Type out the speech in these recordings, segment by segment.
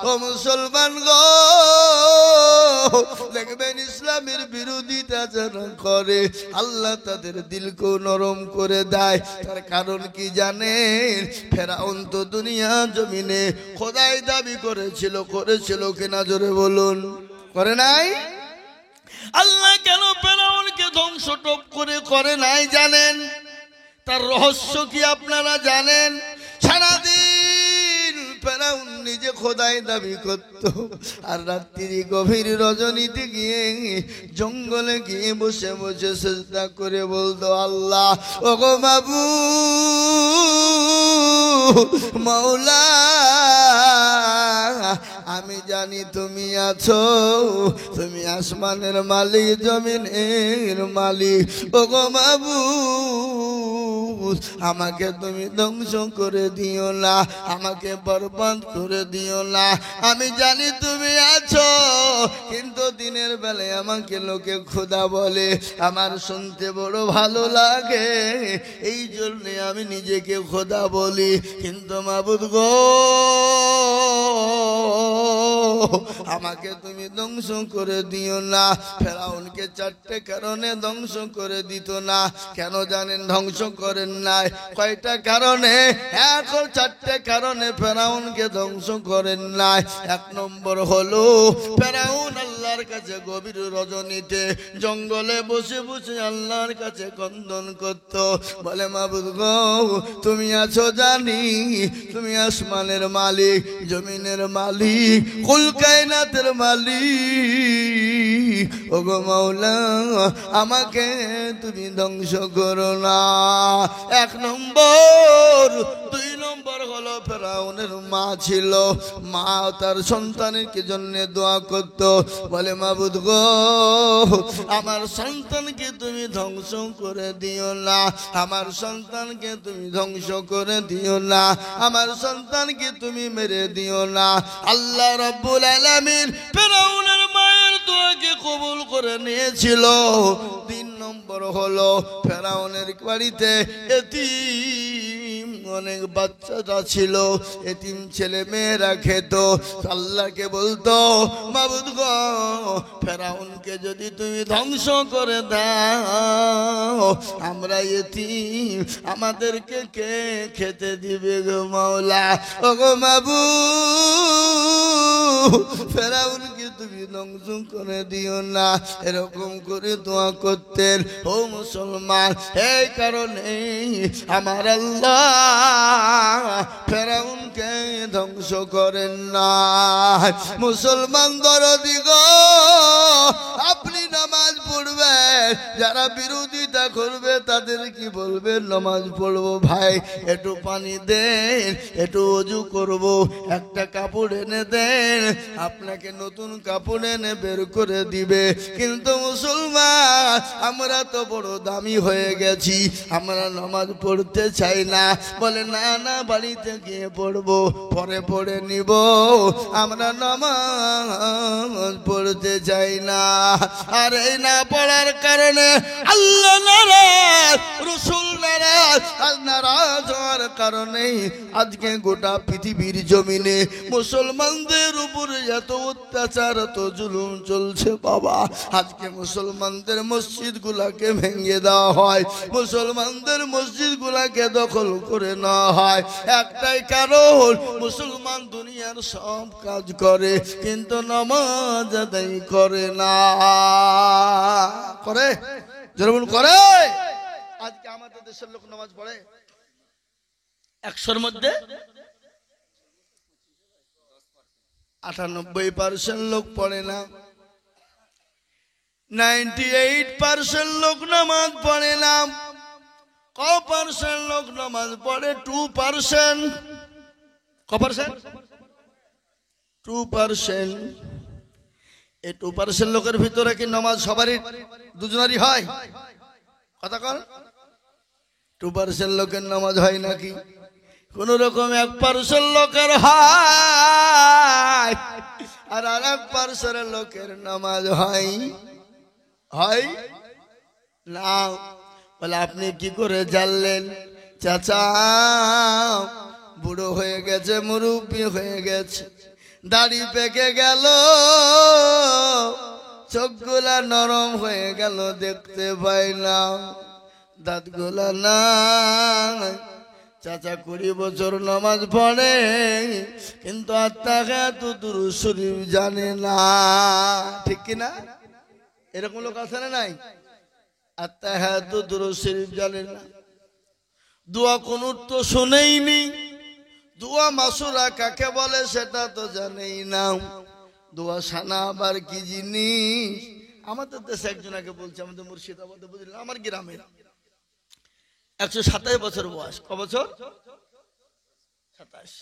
ও মুসলমান গো, দেখবেন ইসলামের বিরোধিতা যারা করে আল্লাহ তাদের দিলকে নরম করে দেয়। তার কারণ কি জানেন? ফেরাউন তো দুনিয়া জমিনে খোদাই দাবি করেছিল কিনা জোরে বলুন? করে নাই? আল্লাহ কেন ফেরাউনকে ধ্বংস টপ করে নাই জানেন? তার রহস্য কি আপনারা জানেন? সারাদিন ফেরাউন নিজে খোদাই দাবি করত, আর রাত্রি গভীর রজনীতে গিয়ে জঙ্গলে গিয়ে বসে বসে সিজদা করে বলতো, আল্লাহ ওগো মাবুদ মাওলা, আমি জানি তুমি আছো, তুমি আসমানের মালিক, জমিনের মালিক। ওগো মাবুদ, আমাকে তুমি ধ্বংস করে দিও না, আমাকে বরবাদ করে দিও না। আমি জানি তুমি আছো, কিন্তু দিনের বেলায় আমাকে লোকে খোদা বলে, আমার শুনতে বড় ভালো লাগে, এই জন্য আমি নিজেকে খোদা বলি। কিন্তু মাবুদ গো, আমাকে তুমি ধ্বংস করে দিও না। ফেরাউনকে চারটে কারণে ধ্বংস করে দিত না। কেন জানেন ধ্বংস করেন নাই? কয়টা কারণে? এখন চারটে কারণে ফেরাউনকে ধ্বংস করেন নাই। এক নম্বর হলো, ফেরাউন আল্লাহর কাছে গভীর রজনীতে জঙ্গলে বসে বসে আল্লাহর কাছে ক্রন্দন করত, বলে মাবুদ গো, তুমি আছো জানি, তুমি আসমানের মালিক, জমিনের মালিক, কুল কায়নাতের মালিক। ওগো মাওলা, আমাকে তুমি ধ্বংস করো না। এক নম্বর। দুই নম্বর হলো, ফেরাউনের মা ছিল, মা তার সন্তানের জন্য দোয়া করত, বলে মাবুদ গো, আমার সন্তানকে তুমি ধ্বংস করে দিও না, আমার সন্তানকে তুমি ধ্বংস করে দিও না, আমার সন্তানকে তুমি মেরে দিও না। আল্লাহ রাব্বুল আলামিন ফেরাউনের মায়ের দোয়াকে কবুল করে নিয়েছিল। তিন নম্বর হলো, ফেরাউনের বাড়িতে এতিম অনেক বাচ্চারা ছিল, এতিম ছেলে মেয়েরা খেত। আল্লাহকে বলতো, মাবুদ গো, ফেরাউনকে যদি তুমি ধ্বংস করে দাও, আমরা এতিম, আমাদেরকে কে খেতে দিবে গো মাওলা? ও গো মাবুদ, ফেরাউনকে তুমি ধ্বংস করে দিও না। এরকম করে দোয়া করতেন। ও মুসলমান, এই কারণে আমার আল্লাহ ফেরাউনকে ধ্বংস করেন না। মুসলমান দরদি গো, আপনি নামাজ পড়বেন, যারা বিরোধিতা করবে তাদের কি বলবেন? নামাজ পড়বো ভাই, একটু পানি দেন, একটু ওযু করব, একটা কাপড় এনে দেন, আপনাকে নতুন কাপড় এনে বের করে দিবে। কিন্তু মুসলমান, আমরা তো বড় দামি হয়ে গেছি, আমরা নামাজ পড়তে চাই না। বলে না না, বাড়িতে গিয়ে পড়বো, পরে পড়ে নিব, আমরা নামাজ পড়তে চাই না। আর এই না পড়ার কারণে আল্লাহ নারাজ, রাসূল নারাজ, আর নারাজ হওয়ার কারণে আজকে গোটা পৃথিবীর জমিনে মুসলমানদের উপরে এত অত্যাচার, এত জুলুম চলছে বাবা। আজকে মুসলমানদের মসজিদ গুলাকে ভেঙে দেওয়া হয়, মুসলমানদের মসজিদ গুলাকে দখল করে নেওয়া হয়। একটাই কারণ, মুসলমান দুনিয়ার সব কাজ করে কিন্তু নামাজ আদায় করে না। করে? যেমন করে। আজকে আমাদের দেশের লোক নামাজ পড়ে 100-র মধ্যে 98% লোক পড়ে না। 98% লোক নামাজ পড়ে না। ক% লোক নামাজ পড়ে? 2%। ক%? 2%। এই 2% লোকের ভিতরে কি নামাজ সবারই দুজনারই হয়? কথা কন। 2% লোকের নামাজ হয় নাকি? কোন রকম 1% লোকের হয়, আর 1% লোকের নামাজ হয় না। বলে আপনি কি করে জানলেন? চাচা বুড়ো হয়ে গেছে, মুরব্বি হয়ে গেছে, দাড়ি পেকে গেল, চোখগুলা নরম হয়ে গেল, দেখতে পাই না, দাঁতগুলা নাই। চাচা 20 বছর নামাজ পড়ে, কিন্তু আত্মাঘাত দুরূদ শরীফ জানে না। ঠিক কিনা? এরকম লোক আছে না নাই? আত্মাঘাত দুরূদ শরীফ জানে না, দোয়া কুনুত তো শুনেইনি, দোয়া মাসুরা কাকে বলে সেটা তো জানেই না, দোয়া সানা আবার কি জিনিস। আমাদের দেশে একজনকে বলছে, আমাদের মুর্শিদাবাদে, বুঝলেন, আমার গ্রামের 127 বছর বয়স। ক বছর? 27।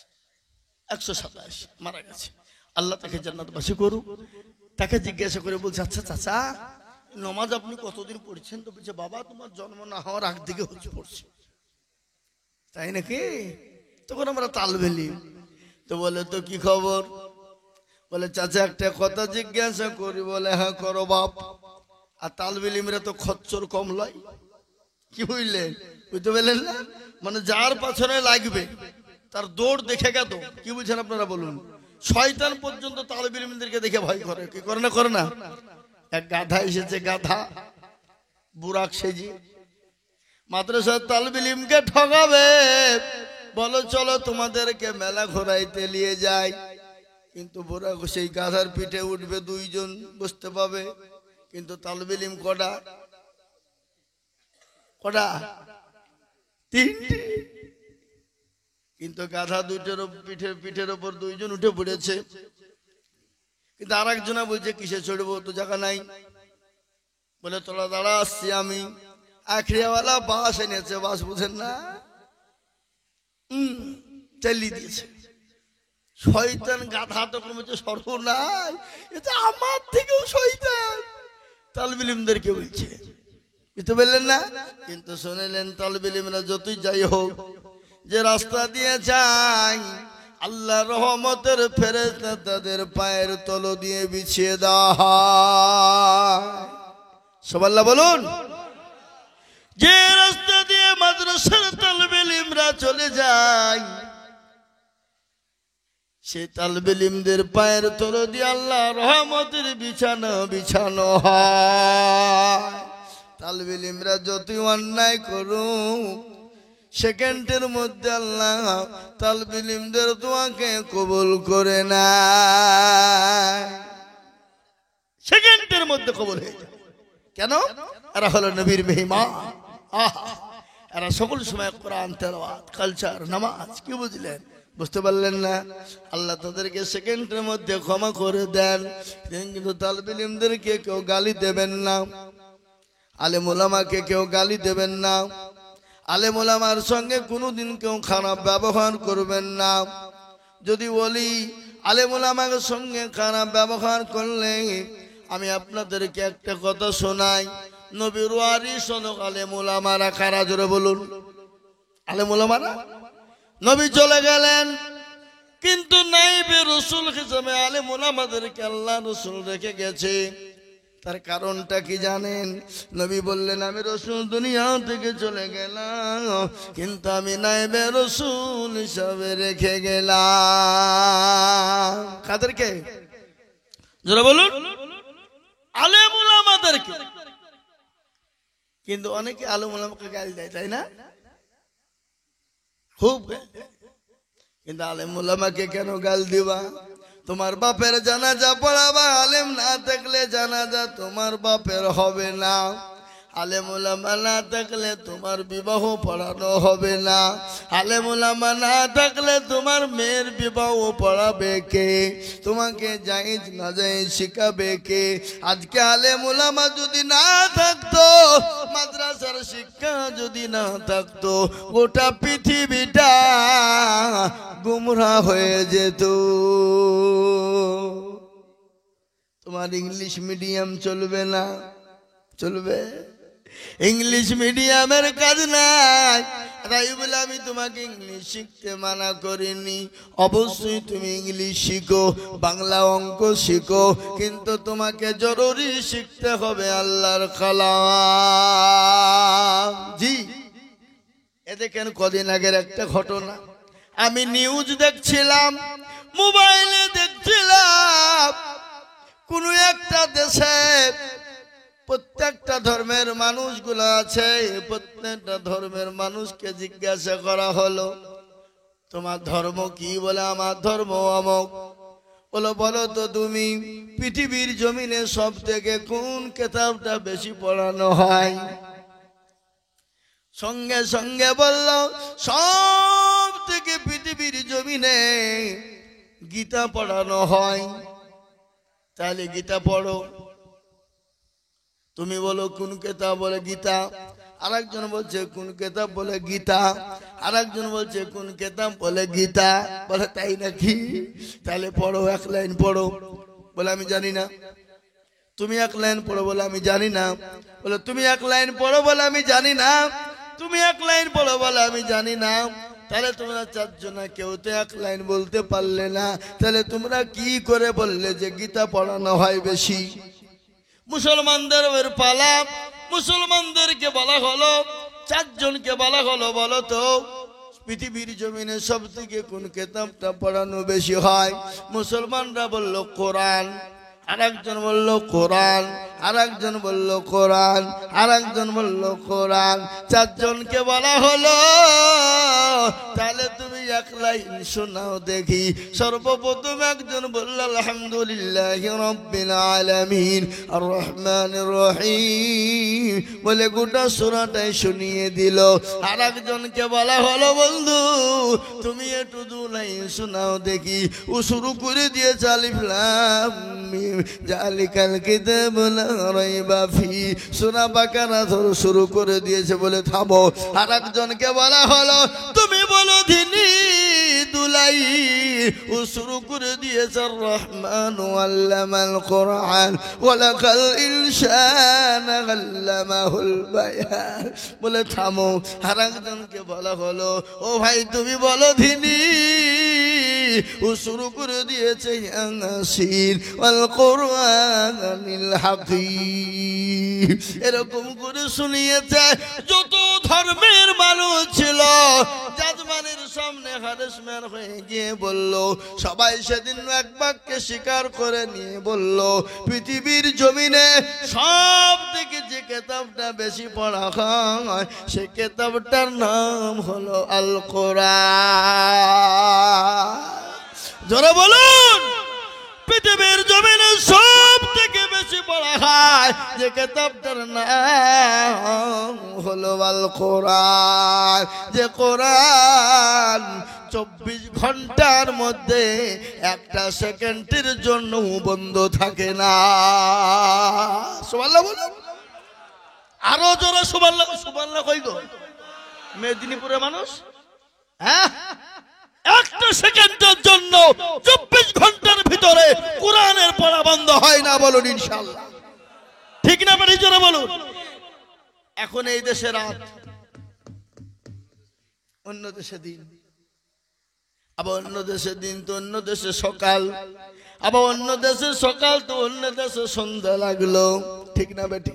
127 মারা গেছে। আল্লাহ তাকে জান্নাতবাসী করুক। তাকে জিজ্ঞাসা করে বলছে, আচ্ছা চাচা, নমাজ আপনি কতদিন পড়ছেন? তো বলছে, বাবা তোমার জন্ম না হওয়ার আগ থেকে হচ্ছে পড়ছি। তাই নাকি? তখন আমরা তালবেলি। তো বলে, তো কি খবর? বলে, চাচা একটা কথা জিজ্ঞাসা করি। বলে, হ্যাঁ করো বাপ। আর তালবেলিমরা তো খচ্চর কম লয়, কি বুঝলেন? বুঝতে পারলেন না? মানে যার পাছনে লাগবে তার দৌড় দেখে গেত। কি বুঝছেন আপনারা বলুন? শয়তান পর্যন্ত তালবেলিমদেরকে দেখে ভয় করে। কি করে না? করে না? এক গাধা এসেছে, গাধা বুরাক সেজি মাদ্রাসার তালবেলিমকে ঠকাবে। বলো চলো তোমাদেরকে মেলা ঘোরাইতে নিয়ে যাই। কিন্তু বুরাক সেই গাধার পিঠে উঠবে, 2 জন বসতে পাবে, কিন্তু তালবেলিম কটা? কটা? 3টে। কিন্তু গাধা 2টের পিঠের ওপর 2 জন উঠে পড়েছে। কিন্তু আর একজনা বলছে, কিসে চড়বো, তো জায়গা নাই। বলে, তোরা দাঁড়া, আসছি আমি। আখড়িয়াওয়ালা বাস এনেছে, বাস বুঝেন না, চালিয়ে দিয়েছে। শয়তান গাধা তখন বলছে, সর্বনাশ, এটা আমার থেকেও শয়তান। তালবেলিমদেরকে বলছে, বুঝতে পারলেন না? কিন্তু শুনলেন, তালবেলিমরা যতই যাই হোক, যে রাস্তা দিয়ে যায়, আল্লাহ রহমতের ফেরেশতা তাদের পায়ের তলো দিয়ে বিছিয়ে দেওয়া হয়। সুবহানাল্লাহ বলুন। যে রাস্তা দিয়ে মাদ্রাসার তালবেলিমরা চলে যায়, সে তালবেলিমদের পায়ের তলো দিয়ে আল্লাহ রহমতের বিছানো বিছানো হয়। তালবেলিমরা যতই অন্যায় করুক, সেকেন্ডের মধ্যে আল্লাহ তালবেলিমদের দোয়াকে কবুল করে না। সেকেন্ডের মধ্যে কবুল হয়ে যায়। কেন? এরা হলো নবীর মেহমান। এরা সকল সময় কোরআন তেলাওয়াত, কালচার, নামাজ। কি বুঝলেন? বুঝতে পারলেন না? আল্লাহ তাদেরকে সেকেন্ডের মধ্যে ক্ষমা করে দেন। কিন্তু তালবেলিমদেরকে কেউ গালি দেবেন না, আলেম ওলামাকে কেউ গালি দেবেন না, আলেম ওলামার সঙ্গে কোনোদিন কেউ খারাপ ব্যবহার করবেন না। যদি বলি আলেম ওলামার সঙ্গে খারাপ ব্যবহার করলে, আমি আপনাদেরকে একটা কথা শোনাই। নবীর ওয়ারিস হলো আলেম ওলামারা। কারা? জোরে বলুন। আলেম ওলামারা। নবী চলে গেলেন, কিন্তু নাইবে রাসূল হিসেবে আলেম ওলামাদেরকে আল্লাহ রাসূল রেখে গেছে। তার কারণটা কি জানেন? নবী বললেন, আমি রাসূল দুনিয়া থেকে চলে গেলাম, কিন্তু আমি নাইবে রাসূল হিসেবে রেখে গেলাম। কাদেরকে? যারা বলুন, আলেম ওলামাদেরকে। কিন্তু অনেকে আলেম ওলামাকে গালি দেয়, তাই না? খুব। কিন্তু আলেম ওলামাকে কেন গাল দিবা? তোমার বাপের জানাজা পড়াবা, আলেম না থাকলে জানাজা তোমার বাপের হবে না। আলেম ওলামা না থাকলে তোমার বিবাহ পড়ানো হবে না। আলেম ওলামা না থাকলে তোমার মেয়ের বিবাহ পড়াবে কে? তোমাকে জায়েজ না জায়েজ শিখাবে কে? আজকে আলেম ওলামা যদি না থাকতো, মাদ্রাসার শিক্ষা যদি না থাকতো, গোটা পৃথিবীটা গুমরাহ হয়ে যেত। তোমার ইংলিশ মিডিয়াম চলবে না? চলবে। ইংলিশ মিডিয়ামের কাজ নাই। তাই বলে আমি তোমাকে ইংলিশ শিখতে মানা করিনি। অবশ্যই তুমি ইংলিশ শিখো, বাংলা অঙ্ক শিখো, কিন্তু তোমাকে জরুরি শিখতে হবে আল্লাহর কালাম। জি, এ দেখেন কদিন আগের একটা ঘটনা। আমি নিউজ দেখছিলাম, মোবাইলে দেখছি, দেশে প্রত্যেকটা ধর্মের মানুষগুলো আছে, প্রত্যেকটা ধর্মের মানুষকে জিজ্ঞাসা করা হলো তোমার ধর্ম কি? বলে আমার ধর্ম অমুক। বলো বলো তো তুমি পৃথিবীর জমিনে সব থেকে কোন কিতাবটা বেশি পড়ানো হয়? সঙ্গে সঙ্গে বলল সব থেকে পৃথিবীর জমিনে গীতা পড়ানো হয়। তাহলে গীতা পড়ো। তুমি বলো কোন কিতাব? বলে গীতা। আরেকজন বলছে কোন কিতাব? বলে গীতা। আরেকজন বলছে কোন কিতাব? বলে গীতা। বলে তাই নাকি? তাহলে পড়ো, এক লাইন পড়ো। বলে আমি জানি না। তুমি এক লাইন পড়ো। বলে আমি জানি না। বলে তুমি এক লাইন পড়ো। বলে আমি জানি না। তুমি এক লাইন পড়ো। বলে আমি জানি না। তাহলে তোমরা চারজনা কেউ তো এক লাইন বলতে পারলে না, তাহলে তোমরা কি করে বললে যে গীতা পড়ানো হয় বেশি? মুসলমানদের ওর পালা। মুসলমানদেরকে বলা হলো, চারজনকে বলা হলো বলো তো পৃথিবীর জমিনে সব থেকে কোন কিতাবটা পড়ানো বেশি হয়? মুসলমানরা বলল কোরআন। আরেকজন বলল কোরআন। আরেকজন বলল কোরআন। আরেকজন বলল কোরআন। চারজনকে বলা হলো তাহলে তুমি এক লাইন শোনাও দেখি। সর্বপ্রথম একজন বলল আলহামদুলিল্লাহি রাব্বিল আলামিন আর রহমানির রহিম বলে গোটা সূরাটাই শুনিয়ে দিল। আরেকজনকে বলা হলো বন্ধু তুমি একটু দু লাইন শোনাও দেখি। ও শুরু করে দিয়েছে আলিফ লাম মিম জালিকাল কিতাবু লা রাইবা ফি। সূরা বাকারা ধরে শুরু করে দিয়েছে। বলে থামো। আরেকজনকে বলা হলো তুমি বলো দিনী দুলাই। ও শুরু করে দিয়েছে রহমান আল্লামাল কোরআন ওয়ালাকাল ইনসান আল্লামাহুল বায়ান। বলে থামো। আরেকজনকে বলা হলো ও ভাই তুমি বলো দিনী। ও শুরু করে দিয়েছে ইয়াসিন ওয়াল কোরআনিল হাকীম। এরকম করে শুনিয়েছে। যত ধর্মের মানুষ ছিল জাজমানের সামনে হারেসম্যান হয়ে গিয়ে বলল, সবাই সেদিন এক বাক্যে স্বীকার করে নিয়ে বলল পৃথিবীর জমিনে সব থেকে যে কিতাবটা বেশি পড়া হয় সে কিতাবটার নাম হলো আল কোরআন। জোরে বলুন। পৃথিবীর জমিনে সব থেকে বেশি পড়া হয় যে কিতাবটার নাম হলো আল কোরআন। যে কোরআন 24 ঘন্টার মধ্যে একটা সেকেন্ডের জন্য বন্ধ থাকে না। সুবহানাল্লাহ বলুন। আরো জোরে সুবহানাল্লাহ। সুবহানাল্লাহ কই গো? মেদিনীপুরের মানুষ। হ্যাঁ, একটা সেকেন্ডের জন্য 24 ঘন্টার ভিতরে কোরআনের পড়া বন্ধ হয় না। বলুন ইনশাআল্লাহ। ঠিক না বেশি জোরে বলুন। এখন এই দেশে রাত, অন্য দেশে দিন, আবার অন্য দেশে দিন তো অন্য দেশে সকাল, আবার অন্য দেশে সকাল তো অন্য দেশে সন্ধ্যা লাগলো। ঠিক না বেটি?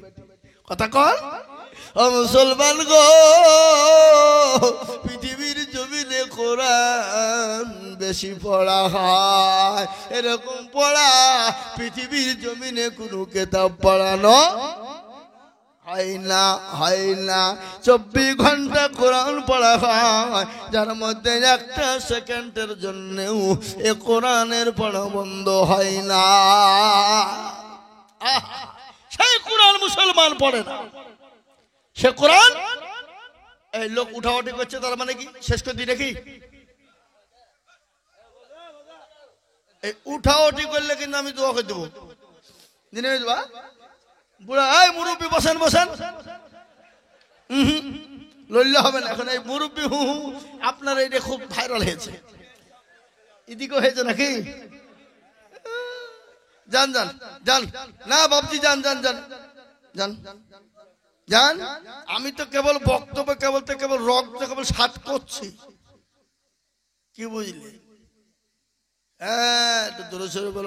কথা কর। ও মুসলমান গো, পৃথিবীর জমিনে কোরআন বেশি পড়া হয়। এরকম পড়া পৃথিবীর জমিনে কোনো কিতাব পড়ানো হয় না, হয় না। 24 ঘন্টা কোরআন পড়া হয়, যার মধ্যে একটা সেকেন্ডের জন্যও এ কোরআনের পড়া বন্ধ হয় না। সেই কোরআন মুসলমান পড়ে না। সে কোরআন এই লোক উঠাউঠি করছে, তার মানে কি শেষ করে দিই নাকি? এই উঠাউঠি করলে কিন্তু আমি দোয়া করে দেবো। দিনে দেবা বুড়া এই মুরব্বী বসেন বসেন, লইলে হবে না। এখন এই মুরব্বী হু হু আপনার এইটা খুব ভাইরাল হয়েছে, এদিকে হয়েছে নাকি? যান যান যান না বাবজি, যান যান যান যান যান। আমি তো কেবল বক্তব্য কেবল রক্ত কেবল সাত করছি, কি বুঝলি?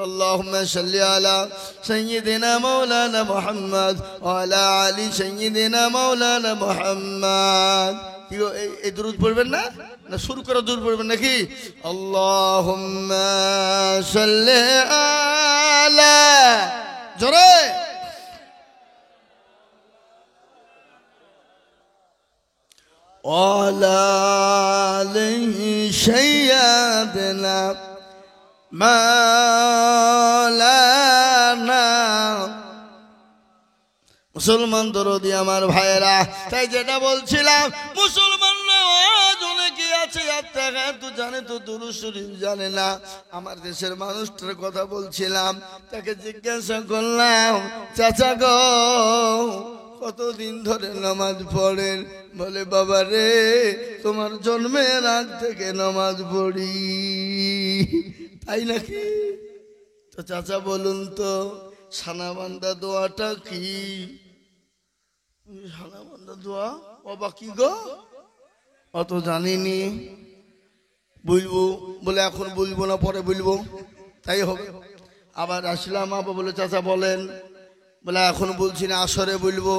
اللهم صل على سيدنا مولانا محمد وعلى آل سيدنا مولانا محمد। এই দুরূদ পড়বেন না? না শুরু করে দুরূদ পড়বেন নাকি? اللهم صل على জোরে আলাইহি সাইয়্যিদানা মাওলানা। মুসলমান দরদি আমার ভাইয়েরা, তাই যেটা বলছিলাম, মুসলমানরা অনেকে আছে তো জানে তো দুরূদ শরীফ জানে না। আমার দেশের মানুষটার কথা বলছিলাম, তাকে জিজ্ঞাসা করলাম, চাচা গো কতদিন ধরে নামাজ পড়েন? বলে বাবা রে, তোমার জন্মের আগ থেকে নামাজ পড়ি। তাই নাকি? তো চাচা বলুন তো সানাবান্দা দোয়াটা কি? সানাবান্দা দোয়া বাবা কি গো? অত জানিনি, বুঝবো। বলে এখন বুঝবো না, পরে বুঝবো। তাই হবে। আবার আসলাম, আবার বলে চাচা বলেন। বলে এখন বলছি না, আসরে বলবো।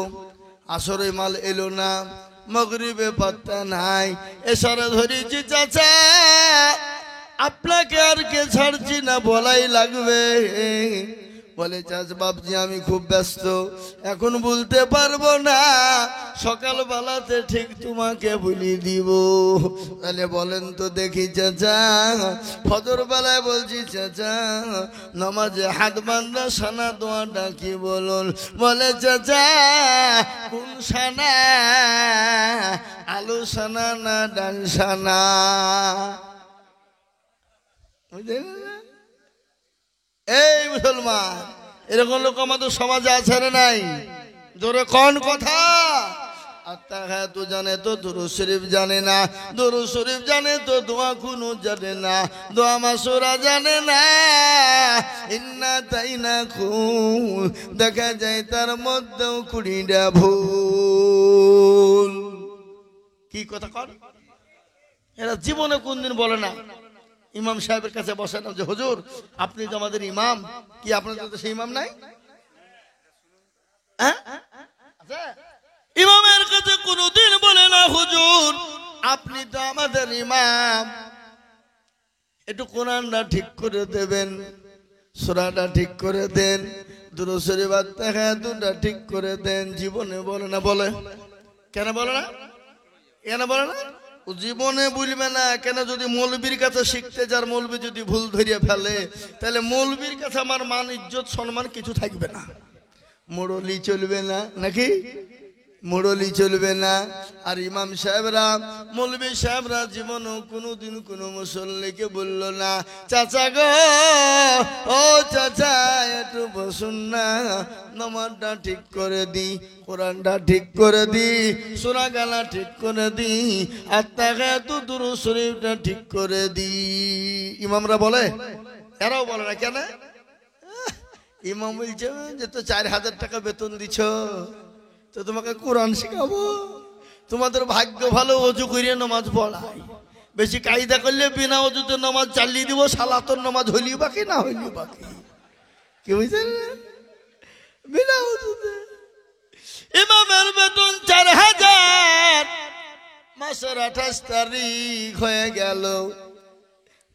আসরে মাল এলো না, মাগরিবে পাত্তা নাই, এসারে ধরেছি চাচা, আপনাকে আর কে ছাড়ছি না, বলাই লাগবে। বলে চাচা বাবজি আমি খুব ব্যস্ত, এখন বলতে পারবো না, সকালবেলাতে ঠিক তোমাকে বলি দিব। তাহলে বলেন তো দেখি চাচা, ফজর বেলায় বলছি চাচা নামাজে হাত বান্ধা সানা দোয়াটা কি বলুন? বলে চাচা কোন সানা? আলু সানা না ডাল সানা? এই মুসলমান, এরকম লোক আমাদের সমাজে আছে না নাই? জোরে কোন কথা? আত্তাহায়াতু জানে তো দুরূদ শরীফ জানে না, দুরূদ শরীফ জানে তো দোয়া কুনুত জানে না, দোয়া মাসুরা জানে না, ইন্না তাইনাকুম দেখা যায় তার মধ্যেও 20টা ভুল। কি কথা কর? এরা জীবনে কোনদিন বলে না। ইমাম সাহেবের কাছে বসে না যে হুজুর আপনি তো আমাদের ইমাম, কি আপনাদের তো সেই ইমাম নাই? ইমামের কাছে কোনদিন বলে না হুজুর আপনি তো আমাদের ইমাম, একটু কোরআনটা ঠিক করে দেবেন, সূরাটা ঠিক করে দেন, দুরূদ শরীফ আত্তাহিয়াতুটা ঠিক করে দেন। জীবনে বলে না। বলে কেন বলে না? কেন বলে না? জীবনে বুঝবে না কেন? যদি মৌলবীর কাছে শিখতে যার, মৌলবী যদি ভুল ধরিয়ে ফেলে, তাহলে মৌলবীর কাছে আমার মান ইজ্জত সম্মান কিছু থাকবে না। মোড়লি চলবে না নাকি? মোড়লি চলবে না। আর ইমাম সাহেবরা, মৌলবী সাহেবরা জীবনও কোনোদিন কোনো মুসল্লিকে বলল না চাচা গো, ও চাচা একটু বসুন না, নামাজটা ঠিক করে দি, কোরআনটা ঠিক করে দি, সূরা গালা ঠিক করে দি, আত্তাহিয়াতু দুরূদ শরীফটা ঠিক করে দি। ইমামরা বলে? এরাও বলে না। কেন? ইমাম বলছে যে তো 4000 টাকা বেতন দিছ, তো তোমাকে কোরআন শেখাবো। তোমাদের ভাগ্য ভালো, অজু করে নামাজ পড়াই। বেশি কায়দা করলে বিনা অজুতে নামাজ চালিয়ে দিব, সালাতর নামাজ হইলি বাকি না হইলি বাকি। কি বুঝছেন? বিনা অজুতে ইমামের বেতন 4000, মাসের 28 তারিখ হয়ে গেল,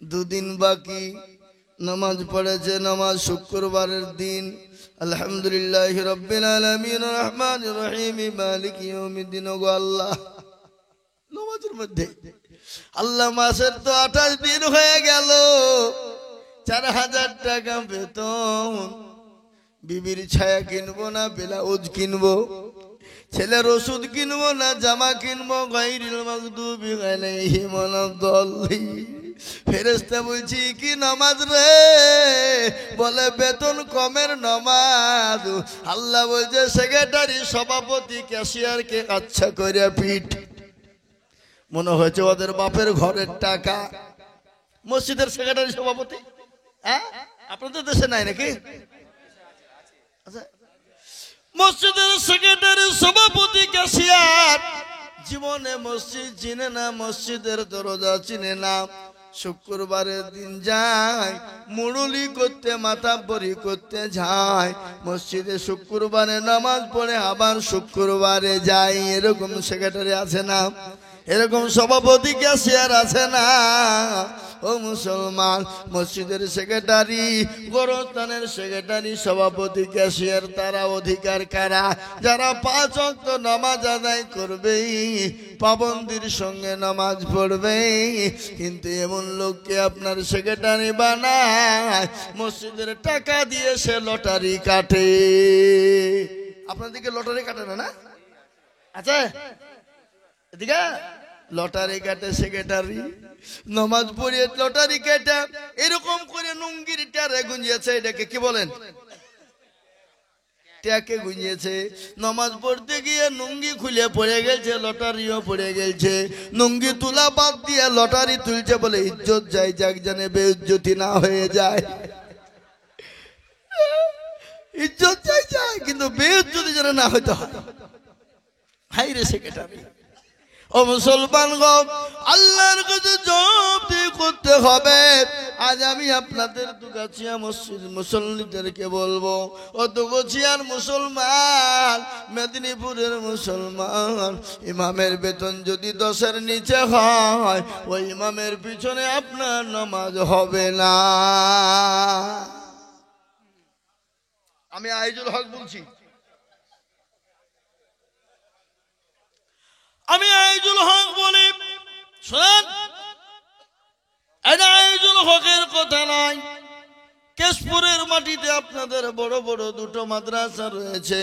2 দিন বাকি। নামাজ পড়েছে, নামাজ শুক্রবারের দিন। আলহামদুলিল্লাহ রাব্বিল আলামিন রহমানির রহিম মালিকি ইয়াউমিদ্দিন। গো আল্লাহ, নামাজের মধ্যে আল্লাহ মাসের তো 28 দিন হয়ে গেল, 4000 টাকা বেতন। বিবির ছায়া কিনবো না, ব্লাউজ কিনবো, ছেলের ওষুধ কিনবো না, জামা কিনবো, গায়রিল মাগদুবি আলাইহিম ওয়ালাদ-দাল্লিন। ফেরেশতা বলছি কি নামাজ রে? বলে বেতন কমের নামাজ। আল্লাহ বলছে সেক্রেটারি, সভাপতি, ক্যাশিয়ারকে আচ্ছা করে পিঠ। মনে হয়েছে ওদের বাপের ঘরের টাকা। মসজিদের সেক্রেটারি, সভাপতি, হ্যাঁ আপনাদের দেশে নাই নাকি? আচ্ছা, মসজিদের সেক্রেটারি, সভাপতি, ক্যাশিয়ার জীবনে মসজিদ চিনে না, মসজিদের দরজা চিনে না। শুক্রবারের দিন যায় মুরুলি করতে, মাতাব্বরি করতে যায় মসজিদে, শুক্রবারে নামাজ পড়ে আবার শুক্রবারে যায়। এরকম সেক্রেটারি আছে না? এরকম সভাপতি ক্যাশিয়ার আছে না? ও মুসলমান, মসজিদের সেক্রেটারি, গোরস্থানের সেক্রেটারি, সভাপতি, ক্যাশিয়ার, তারা অধিকার কারা? যারা 5 ওয়াক্ত নামাজ আদায় করবে, পাবন্দির সঙ্গে নামাজ পড়বে। কিন্তু এমন লোককে আপনার সেক্রেটারি বানায়, মসজিদের টাকা দিয়ে সে লটারি কাটে। আপনাদেরকে লটারি কাটে না? না আচ্ছা, এদিকে লটারি কাটে সেক্রেটারি, নামাজ পড়িয়ে লটারি কেটে এরকম করে নুঙ্গির টারে গুঞ্জিয়েছে। এটাকে কি বলেন? ট্যাকে গুঞ্জিয়েছে। নামাজ পড়তে গিয়ে নুঙ্গি খুলে পড়ে গেছে, লটারিও পড়ে গেছে। নুঙ্গি তুলা বাদ দিয়ে লটারি তুলছে বলে ইজ্জত যায়, যাক জানে বেইজ্জতি না হয়ে যায়। ইজ্জত যায় কিন্তু বেইজ্জতি যেন না হইতে হয়। হাই রে সেক্রেটারি। ও মুসলমান গো, আল্লাহর কাছে জবাবদিহি করতে হবে। আজ আমি আপনাদের দুগাছিয়া মসজিদ মুসল্লিদেরকে বলবো, ও দুগাছিয়ার মুসলমান, মেদিনীপুরের মুসলমান, ইমামের বেতন যদি 10-এর নিচে হয়, ওই ইমামের পিছনে আপনার নামাজ হবে না। আমি আইজুল হক বলছি, আমি আইজুল হক বলি, শোনেন, এটা আইজুল হকের কথা নয়। কেশপুরের মাটিতে আপনাদের বড় বড় 2টো মাদ্রাসা রয়েছে।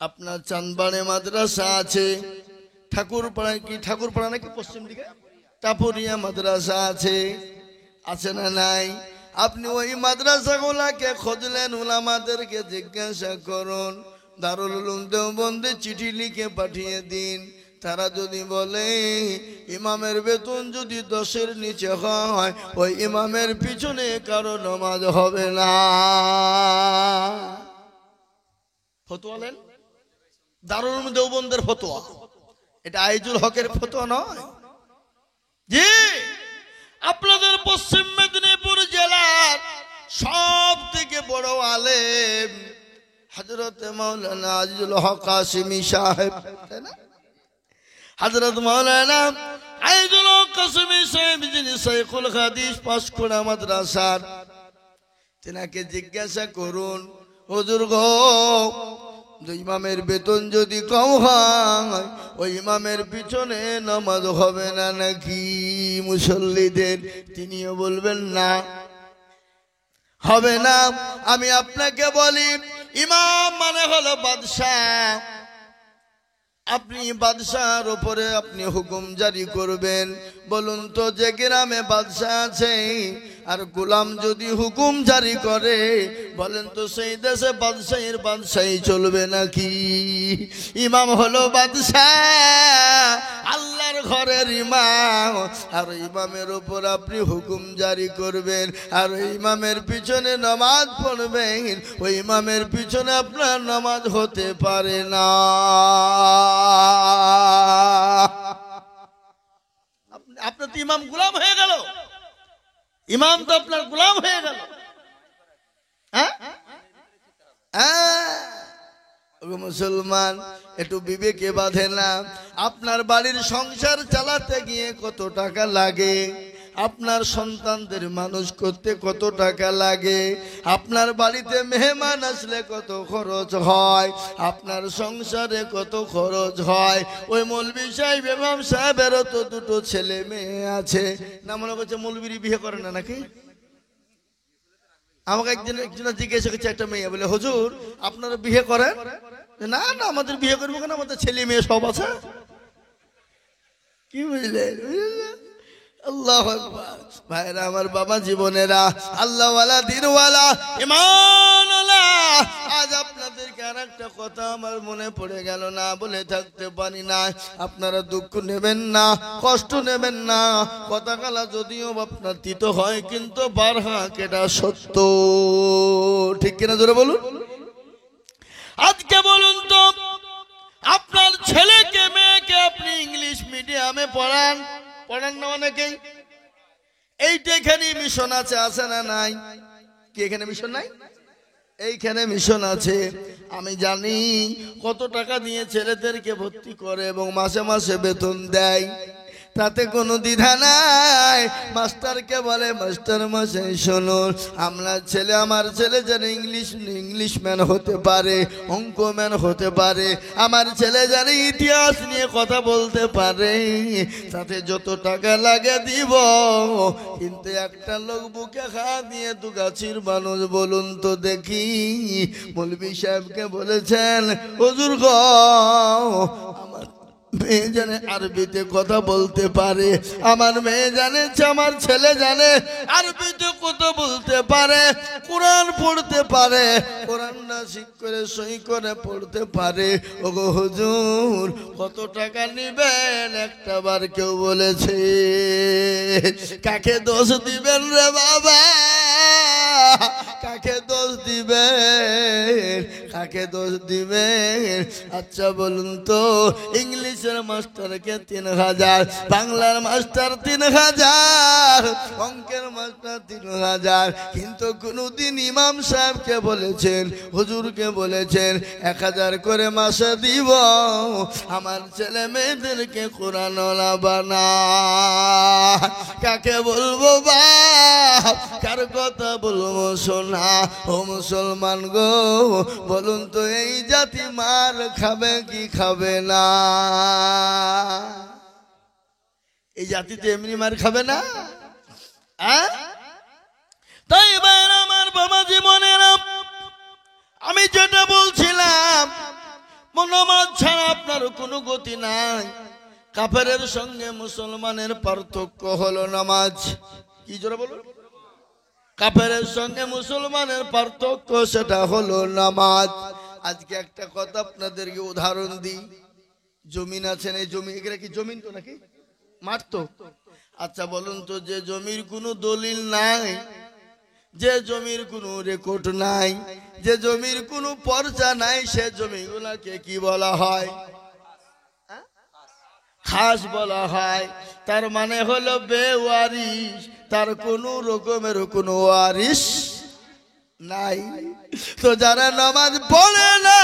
আপনার চাঁদবাড়ে মাদ্রাসা আছে, ঠাকুরপাড়া, কি ঠাকুরপাড়া নাকি পশ্চিম দিকে টাপুরিয়া মাদ্রাসা আছে, আছে না নাই? আপনি ওই মাদ্রাসাগুলাকে খুঁজলেন, উলামাদেরকে জিজ্ঞাসা করুন, দারুল উলুম দেওবন্দে চিঠি লিখে পাঠিয়ে দিন। তারা যদি বলে ইমামের বেতন যদি 10-এর নিচে হয়, ওই ইমামের পিছনে কারো নামাজ হবে না। ফতোয়া নেন, দারুল উলুম দেওবন্দের ফতোয়া, এটা আইজুল হকের ফতোয়া নয়। জি, আপনাদের পশ্চিম মেদিনীপুর জেলার সব থেকে বড় আলেম হযরত মাওলানা আজিজুল হক কাসিমি সাহেব, তাই না? হযরত মাওলানা আজিজুল হক কাসিমি সাহেব, যিনি শাইখুল হাদিস পাঁশকুড়া মাদ্রাসার, তেনাকে জিজ্ঞাসা করুন, হুজুর গো, ইমামের বেতন যদি কম হয়, ওই ইমামের পিছনে নামাজ হবে না নাকি মুসল্লিদের? তিনিও বলবেন না, হবে না। আমি আপনাকে বলি, ইমাম মানে হলো বাদশাহ। আপনি বাদশাহর উপরে আপনি হুকুম জারি করবেন। বলুন তো, যে গ্রামে বাদশাহ আছে আর গোলাম যদি হুকুম জারি করে, বলেন তো সেই দেশে বাদশাহের বাদশাহী চলবে নাকি? ইমাম হলো বাদশাহ, আল্লাহর ঘরের ইমাম, আর ইমামের উপর আপনি হুকুম জারি করবেন, আর ইমামের পিছনে নামাজ পড়বেন। ওই ইমামের পিছনে আপনার নামাজ হতে পারে না। আপনার তো ইমাম গোলাম হয়ে গেল, ইমাম তো আপনার গোলাম হয়ে গেল। মুসলমান, একটু বিবেকে বাঁধে না? আপনার বাড়ির সংসার চালাতে গিয়ে কত টাকা লাগে, আপনার সন্তানদের মানুষ করতে কত টাকা লাগে, আপনার বাড়িতে মেহমান আসলে কত খরচ হয়, আপনার সংসারে কত খরচ হয়। ওই মৌলবি সাহেব, ইমাম সাহেবেরও তো 2টো ছেলে মেয়ে আছে না? মনে করছে মৌলবির বিয়ে করে না নাকি? আমাকে একজন জিজ্ঞাসা করছে, একটা মেয়ে বলে, হুজুর আপনারা বিয়ে করেন? না না, আমাদের বিয়ে করবো কেন, আমাদের ছেলে মেয়ে সব আছে। কি বুঝলেন? আল্লাহু আকবার। ভাইরা আমার, বাবা জীবনেরা, আল্লাহওয়ালা, দিনওয়ালা, ঈমানওয়ালা, আজ আপনাদেরকে আর একটা কথা আমার মনে পড়ে গেল, না বলে থাকতে পারি না। আপনারা দুঃখ নেবেন না, কষ্ট নেবেন না। কথাকালা যদিও আপনার তিত হয়, কিন্তু বারহাক এটা সত্য। ঠিক কিনা জোরে বলুন। আজকে বলুন তো, আপনার ছেলেকে মেয়েকে আপনি ইংলিশ মিডিয়ামে পড়ান না অনেকেই? এইটা এখানে মিশন আছে, আছে না নাই? কি এখানে মিশন নাই? এইখানে মিশন আছে। আমি জানি কত টাকা দিয়ে ছেলেদেরকে ভর্তি করে এবং মাসে মাসে বেতন দেয়। তাতে কোনো দ্বিধা নাই। মাস্টারকে বলে, মাস্টার মশাই শুনুন, আমার ছেলে যেন ইংলিশ ম্যান হতে পারে, অঙ্ক ম্যান হতে পারে, আমার ছেলে যেন ইতিহাস নিয়ে কথা বলতে পারে, তাতে যত টাকা লাগে দিব। কিন্তু একটা লোক বুকে হাত দিয়ে দু গাছির মানুষ, বলুন তো দেখি। মৌলভী সাহেবকে বলেছেন, হুজুর গো, আমার মেয়ে জানে আরবিতে কথা বলতে পারে, আমার মেয়ে জানে, আমার ছেলে জানে আরবিতে কথা বলতে পারে, কোরআন পড়তে পারে, কোরআন নাসিক করে সই করে পড়তে পারে। ওগো হুজুর, কত টাকা নিবেন? একটা বার কেউ বলেছে? কাকে দোষ দিবেন রে বাবা? কাকে দোষ দিবেন? কাকে দোষ দিবেন? আচ্ছা বলুন তো, ইংলিশের মাস্টারকে 3000, বাংলার মাস্টার 3000, অঙ্কের মাস্টার 3000, কিন্তু কোনদিন ইমাম সাহেবকে বলেছেন, হুজুরকে বলেছেন 1000 করে মাসে দিব, আমার ছেলে মেয়েদেরকে কোরআনওয়ালা বানা? কাকে বলবো বাপ? কার কথা বলবো সোনা? ও মুসলমান গো, বলুন তো, এই জাতি মার খাবে কি খাবে না? এই জাতিতে এমনি মার খাবে না? তাই এবার আমার বাবা জীবনের, আমি যেটা বলছিলাম, নামাজ ছাড়া আপনার কোনো গতি নাই। কাফেরের সঙ্গে মুসলমানের পার্থক্য হলো নামাজ। কি জোরে বলুন? কাফেরের সঙ্গে মুসলমানের পার্থক্য, সেটা হলো নামাজ। আজকে একটা কথা আপনাদেরকে উদাহরণ দিই। জমিন আছেন, এই জমি, এগুলা কি জমিন তো নাকি মাঠ তো? আচ্ছা বলুন তো, যে জমির কোনো দলিল নাই, যে জমির কোনো রেকর্ড নাই, যে জমির কোনো পর্চা নাই, সে জমিগুলাকে কি বলা হয়? খাস বলা হয়। তার মানে হলো বেওয়ারিশ, তার কোনো রকমের কোনো ওয়ারিশ নাই। তো যারা নামাজ পড়ে না,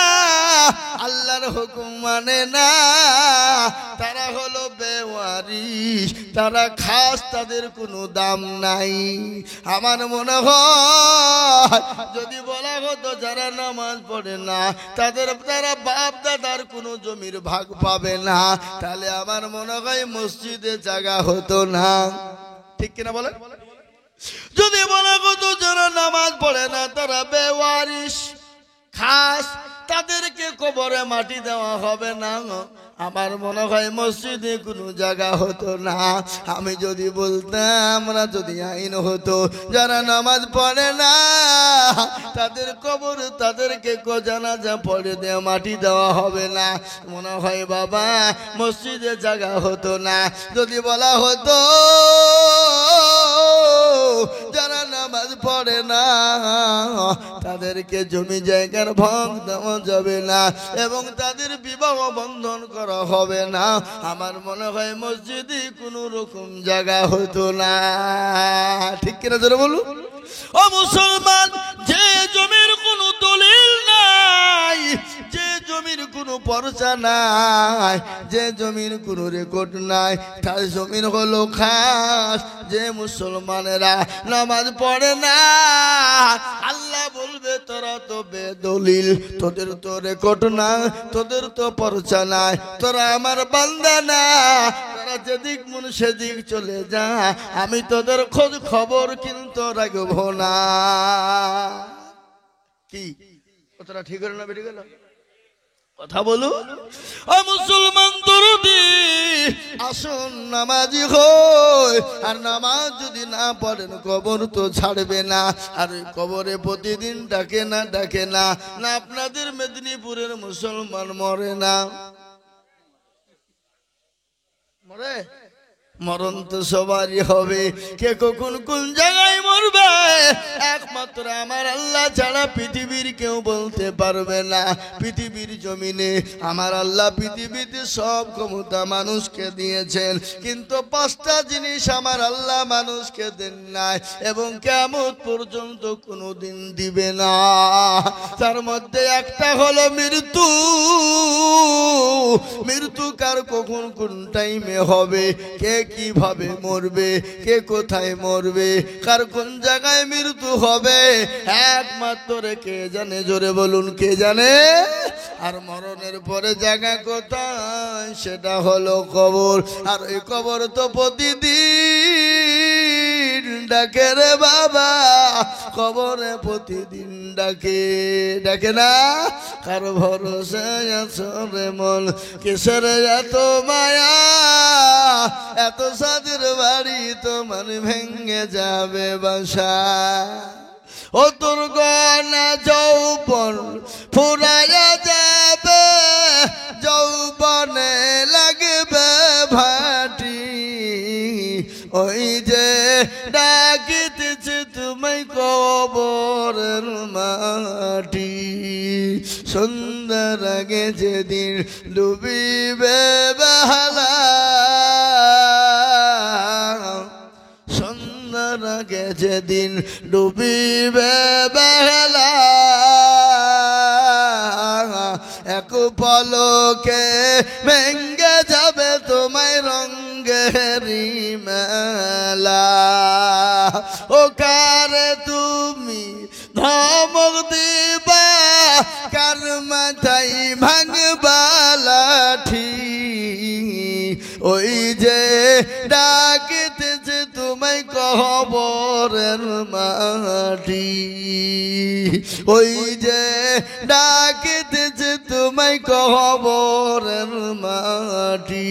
আল্লাহর হুকুম মানে না, তারা হলো বেওয়ারিশ, তারা খাস, তাদের কোনো দাম নাই। আমার মনে হয় যদি বলা হতো যারা নামাজ পড়ে না তারা বাপ দাদার কোনো জমির ভাগ পাবে না, তাহলে আমার মনে হয় মসজিদে জায়গা হতো না। ঠিক কিনা বলেন? যদি বলা হতো যারা নামাজ পড়ে না তারা বেওয়ারিশ, খাস, তাদেরকে কবরে মাটি দেওয়া হবে না, আমার মনে হয় মসজিদে কোনো জায়গা হতো না। আমি যদি বলতাম, আমরা যদি আইন হতো যারা নামাজ পড়ে না তাদের কবর, তাদেরকে জানাজা পড়ে দেওয়া, মাটি দেওয়া হবে না, মনে হয় বাবা মসজিদে জায়গা হতো না। যদি বলা হতো যারা নামাজ পড়ে না তাদেরকে জমি জায়গার ভাগ দেওয়া যাবে না এবং তাদের বিবাহ বন্ধন করা হবে না, আমার মনে হয় মসজিদে কোনো রকম জায়গা হতো না। ঠিক কিনা জোরে বলুন? ও মুসলমান, যে জমির কোনো দলিল নাই, যে জমির কোনো পর্চা নাই, যে জমির কোনো রেকর্ড নাই, তার জমিন হলো খাস। যে মুসলমানেরা নামাজ পড়ে না, আল্লাহ বলবে তোরা তো বেদলিল, তোদের তো রেকর্ড না, তোদের তো পর্চা নাই, তোরা আমার বান্দা না, তোরা যেদিক মন সেদিক চলে যা, আমি তোদের খোঁজ খবর কিন্তু রাখবো না। কি তোরা ঠিক হলো না বেরিয়ে গেল? কথা বলো ও মুসলমান দরদি, আসুন নামাজি হই। আর নামাজ যদি না পড়েন কবর তো ছাড়বে না। আর কবরে প্রতিদিন ডাকে না, ডাকে না, না আপনাদের মেদিনীপুরের মুসলমান মরে না? মরে? মরণ তো সবারই হবে, কে কখন কোন জায়গায় মরবে একমাত্র একমাত্র আমার আল্লাহ ছাড়া পৃথিবীর কেউ বলতে পারবে না। পৃথিবীর জমিনে আমার আল্লাহ পৃথিবীতে সব ক্ষমতা মানুষকে দিয়েছেন, কিন্তু 5টা জিনিস আমার আল্লাহ মানুষকে দেন নাই এবং কিয়ামত পর্যন্ত কোনোদিন দিবে না। তার মধ্যে একটা হলো মৃত্যু। মৃত্যু কার কখন কোন টাইমে হবে, কে কিভাবে মরবে, কে কোথায় মরবে, কার কোন জায়গায় মৃত্যু হবে একমাত্র কে জানে। জোরে বলুন কে জানে? আর মরণের পরে জায়গা কোথায়, সেটা হলো কবর। আর ওই কবর তো প্রতিদিন ডাকে রে বাবা, কবরে প্রতিদিন ডাকে, ডাকে না? কার ভরসায় আছো রে মন, কিসের এত মায়া, এত সাদের বাড়ি তোমার ভেঙে যাবে বাসা। ও তোর গনা যৌবন ফুরাইয়া যাবে, যৌবনে লাগবে ভাটি, ওই যে ডাকিতেছে তুমি কবরের মাটি। সুন্দর আগে যেদিন ডুবিবে বেহালা, সুন্দর আগে যেদিন ডুবিবে বেহালা, এক পলকে ভেঙ্গে যাবে তোমায় রঙ্গেরি মেলা। ও কারে তুমি ধমক দিবা, কার মাথায় ভাঙবা লাঠি, ওই যে ডাকিতেছে তোমায় কবরের মাটি, ওই যে ডাকিতেছে তোমায় কবরের মাটি।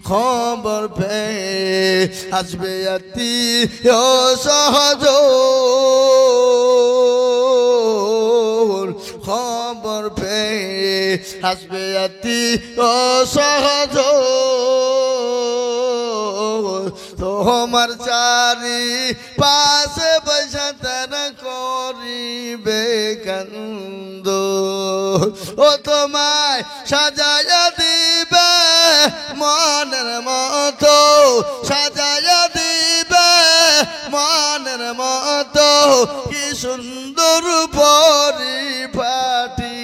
খবর পেয়ে আসবে আত্মীয় সহজন, খবর পেয়ে আসবে আত্মীয় সহজন। তোমার চারি পাশে বসে তারা করিবে কান্দ, ও তোমায় সাজাইয়া দিবে মনের মতো, সাজাইয়া দিবে মনের মতো, কি সুন্দর পরিপাটি,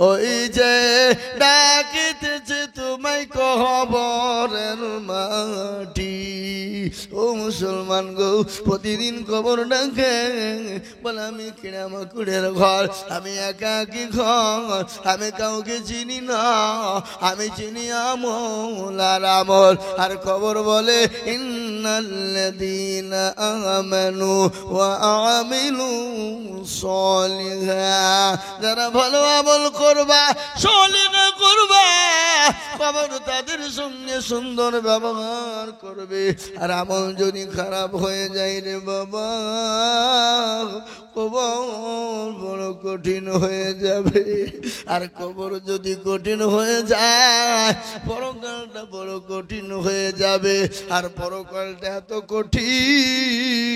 ওই যে ডাকিতেছে তোমায় কবরের মাটি। ও মুসলমান গো, প্রতিদিন কবর ডাকে, বলে আমি কিরামকুড়ের ঘর, আমি একাকী ঘর, আমি কাউকে চিনি না, আমি চিনি আমল আর আমল। আর কবর বলে ইন্নাল্লাযীনা আমানু ওয়া আমিলু সলিহাত, যারা ভালো আমল করবা, সলিহা করবা, কবর তাদের সঙ্গে সুন্দর ব্যবহার করবে। আর আমল যদি খারাপ হয়ে যায় রে বাবা, কবর বড় কঠিন হয়ে যাবে। আর কবর যদি কঠিন হয়ে যায়, পরকালটা বড় কঠিন হয়ে যাবে। আর পরকালটা এত কঠিন,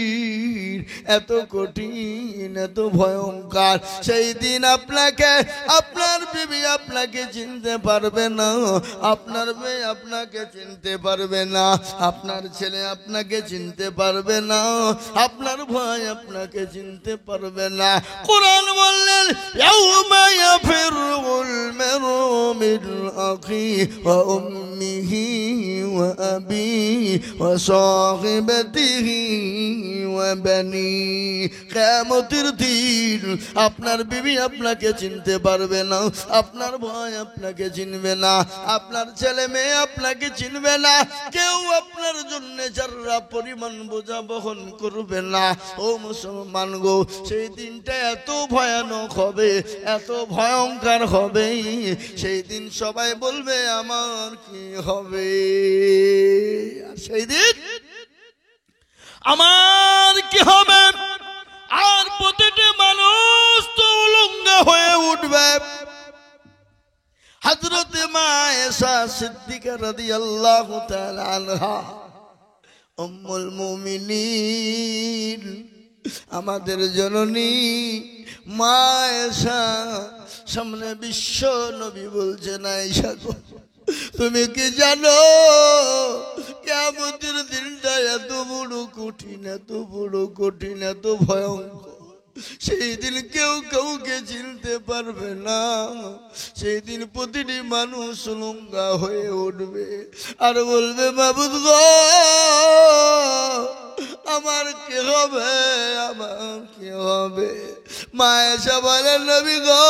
এত কঠিন, এত ভয়ঙ্কর, সেই দিন আপনাকে, আপনার বিবি আপনাকে চিনতে পারবে না, আপনার মেয়ে আপনাকে চিনতে পারবে না, আপনার ছেলে আপনাকে চিনতে পারবে না, আপনার ভাই আপনাকে চিনতে পারবে না। কোরআন বললেন ইয়াউমা ইয়াফিরুল মারউ মিন আখি ওয়া উম্মিহি ওয়া আবিহি ওয়া সাহিবাতিহি ওয়া বানি। কিয়ামতের দিন আপনার বিবি আপনাকে চিনতে পারবে না, আপনার ভাই আপনাকে চিনবে না, আপনার ছেলে মেয়ে আপনাকে চিনবে না, কেউ আপনার জন্য যারা পরিমাণ বোঝা বহন করবে না। ও মুসলমান গো, সেই দিনটা এত ভয়ানক হবে, এত ভয়ঙ্কর হবে, সেই দিন সবাই বলবে আমার কি হবে। সেই দিন আমার কি হবে, আর প্রতিটি মানুষ তো উলঙ্গ হয়ে উঠবে। হযরত মা আয়েশা সিদ্দিকা রাদিয়াল্লাহু তাআলা আনহা উম্মুল মুমিনিন আমাদের জননী মা আয়েশা সামনে বিশ্ব নবী বলছেন, আয়েশা গো তুমি কি জানো কিয়ামতের দিনটা এত বড় কঠিন, এত বড় কঠিন, এত ভয়ঙ্কর। সেই দিন কেউ কাউকে চিনতে পারবে না। সেই দিন প্রতিটি মানুষ লঙ্গা হয়ে উঠবে আর বলবে মাবুদ গো আমার কি হবে, আমার কি হবে। মা আয়েশা বলেন নবী গো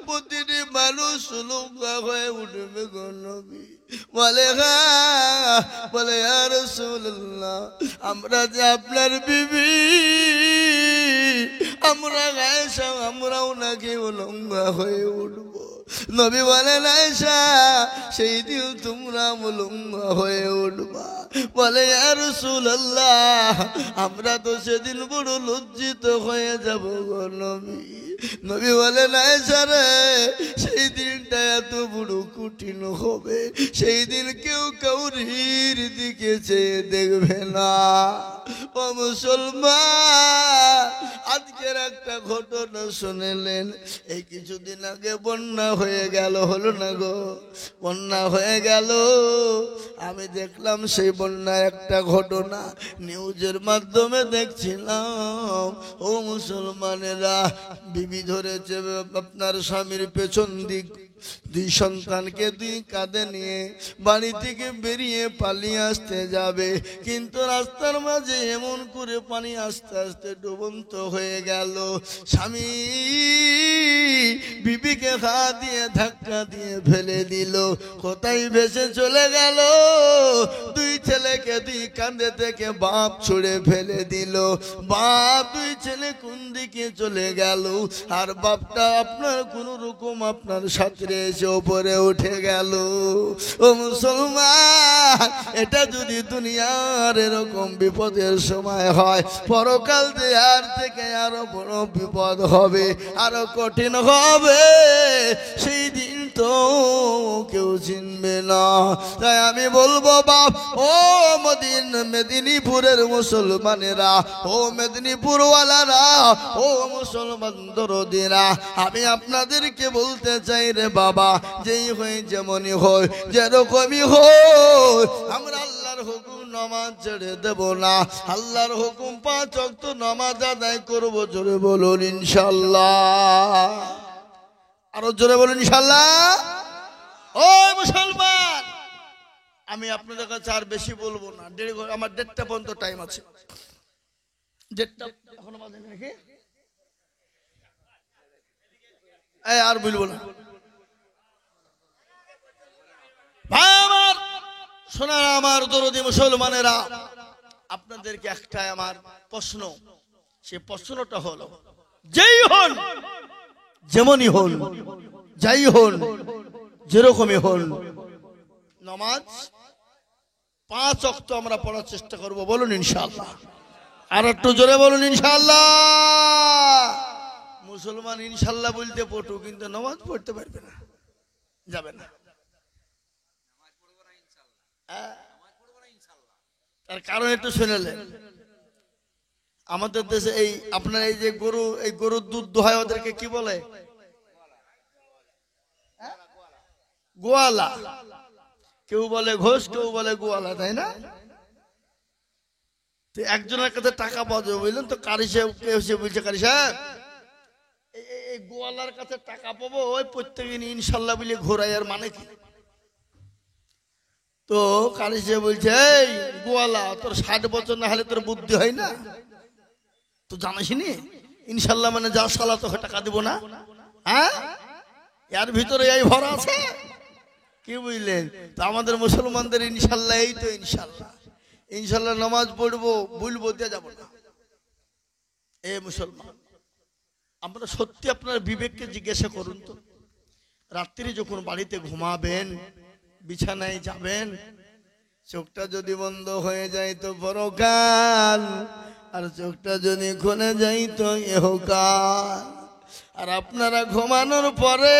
প্রতিটি মানুষ লঙ্গা হয়ে উঠবে গো নবী। বলে হ্যাঁ, বলে ইয়া রাসূলুল্লাহ আমরা যে আপনার বিবি, আমরা আয়েশা আমরাও নাকি লঙ্গা হয়ে উঠবো। নবী বলেন আয়েশা সেই দিন তোমরা লঙ্গা হয়ে উঠবা। বলে ইয়া রাসূলুল্লাহ আমরা তো সেদিন বড় লজ্জিত হয়ে যাব গো নবী। নবী বলেন আয়েশা রে সেই দিনটা এত বড় কঠিন হবে, সেই দিন কেউ কাউরির দিকে চেয়ে দেখবে না। ও মুসলমান আজকের একটা ঘটনা শুনলেন। এই কিছুদিন আগে বন্যা হয়ে গেল, হলো না গো, বন্যা হয়ে গেল। আমি দেখলাম সেই বন্যার একটা ঘটনা নিউজের মাধ্যমে দেখছিলাম। ও মুসলমানেরা বিবি ধরেছে আপনার স্বামীর পেছন দিক, দুই সন্তানকে দুই কাঁধে নিয়ে বাড়ি থেকে বেরিয়ে পালিয়ে আসতে যাবে, কিন্তু রাস্তার মাঝে এমন করে পানি আস্তে আস্তে ডুবন্ত হয়ে গেল। স্বামী বিবিকে ঘা দিয়ে ধাক্কা দিয়ে ফেলে দিল, কোথায় ভেসে চলে গেল। দুই ছেলেকে দুই কাঁধে থেকে বাপ ছুড়ে ফেলে দিল। বাপ দুই ছেলে কোন দিকে চলে গেল, আর বাপটা আপনার কোন রকম আপনার সাথে এসে উপরে উঠে গেল। ও মুসলমান এটা যদি দুনিয়ার এরকম বিপদের সময় হয়, পরকাল দেয়ার থেকে আরো বড় বিপদ হবে, আরো কঠিন হবে। সেই দিন তো কেউ চিনবে না। তাই আমি বলবো বাপ, ও মেদিনীপুরের মুসলমানেরা, ও মেদিনীপুরওয়ালারা, ও মুসলমান দরদিরা, আমি আপনাদেরকে বলতে চাই রে বাবা, যেই হয় যেমনই হয় যেরকমই হয়, আমরা আল্লাহর হুকুম নামাজ ছেড়ে দেব না। আল্লাহর হুকুম 5 ওয়াক্ত নামাজ আদায় করবো। জোরে বলুন ইনশাআল্লাহ, আরো জোরে বলুন ইনশাআল্লাহ। ও মুসলমান আমি আপনাদের কাছে আর বেশি বলবো না, আমার 1:30 পর্যন্ত টাইম আছে। 1:30 এখনো বাজেনি নাকি? আর বলবো না। ভাই আমার সোনারা, আমার দরদি মুসলমানেরা, আপনাদেরকে একটাই আমার প্রশ্ন। সে প্রশ্নটা হলো, যেই হন যেমনই হন, যাই হন যেরকমই হন, নামাজ 5 ওয়াক্ত আমরা পড়ার চেষ্টা করব। বলুন ইনশাআল্লাহ, আর একটু জোরে বলুন ইনশাআল্লাহ। মুসলমান ইনশাআল্লাহ বলতে পটু, কিন্তু নামাজ পড়তে পারবে না, যাবে না। তার কারণ একটু শুনেলেন, আমাদের দেশে এই আপনার এই যে গরু, এই গরুর দুধ দোহায় ওদেরকে কি বলে? গোয়ালা। কেউ বলে ঘোষ, কেউ বলে গোয়ালা, তাই না? একজনের কাছে টাকা পাওয়া যাবে বুঝলেন তো, কারি সাহেব এসে বলছে, কারি সাহেব এই গোয়ালার কাছে টাকা পাবো, ওই প্রত্যেকদিন ইনশাল্লাহ বলে ঘোরাই, আর মানে কি? তো কারি সাহেব বলছে, এই গোয়ালা তোর 60 বছর না হলে তোর বুদ্ধি হয় না? তো জানিসনি ইনশাল্লাহ মানে যা সালা তোকে টাকা দিব না? হ্যাঁ, এর ভিতরে এই ভরা আছে। কি বুঝলেন? তো আমাদের মুসলমানদের ইনশাল্লাহ এই তো ইনশাল্লাহ, ইনশাল্লাহ নামাজ পড়বো, ভুলবো, দিয়ে যাবো না। এ মুসলমান, আমরা সত্যি আপনার বিবেককে জিজ্ঞাসা করুন তো, রাত্রি যখন বাড়িতে ঘুমাবেন, বিছানায় যাবেন, চোখটা যদি বন্ধ হয়ে যায় তো পরকাল, আর চোখটা যদি খুলে যায় তো ইহকাল। আর আপনারা ঘুমানোর পরে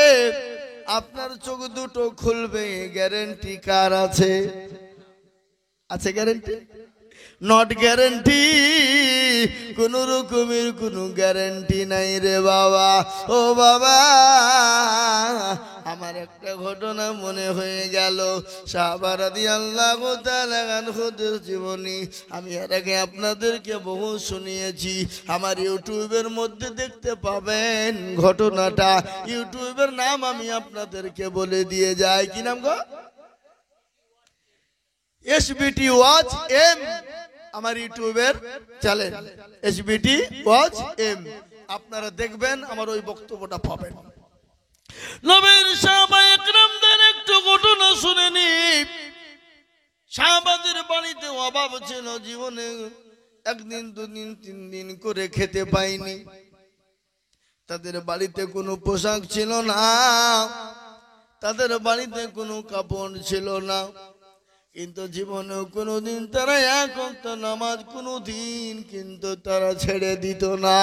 আপনার চোখ দুটো খুলবে, গ্যারেন্টি কার আছে? আছে গ্যারেন্টি? নট গ্যারেন্টি, কোন রকমের কোনো গ্যারেন্টি নাই রে বাবা। ও বাবা, আমার একটা ঘটনা মনে হয়ে গেল, সাহাবা রাদিয়াল্লাহু তাআলা আনহুদের জীবনী। আমি এর আগে আপনাদেরকে বহু শুনিয়েছি, আমার ইউটিউবের মধ্যে দেখতে পাবেন ঘটনাটা। ইউটিউবের নাম আমি আপনাদেরকে বলে দিয়ে যাই, কি নাম গো? এসবিটি ওয়াচ এম, আমার ইউটিউবের চ্যানেল এসবিটি ওয়াচ এম। আপনারা দেখবেন, আমার ওই বক্তব্যটা পাবেন। নবীর সাহাবা একরামদের একটু ঘটনা শুনে নি। সাহাবাদের বাড়িতে অভাব ছিল, জীবনে একদিন দুদিন তিন দিন করে খেতে পায়নি। তাদের বাড়িতে কোনো পোশাক ছিল না, তাদের বাড়িতে কোনো কাপড় ছিল না। কিন্তু জীবনেও কোনোদিন তারা এক ওয়াক্ত নামাজ কোনোদিন কিন্তু তারা ছেড়ে দিত না।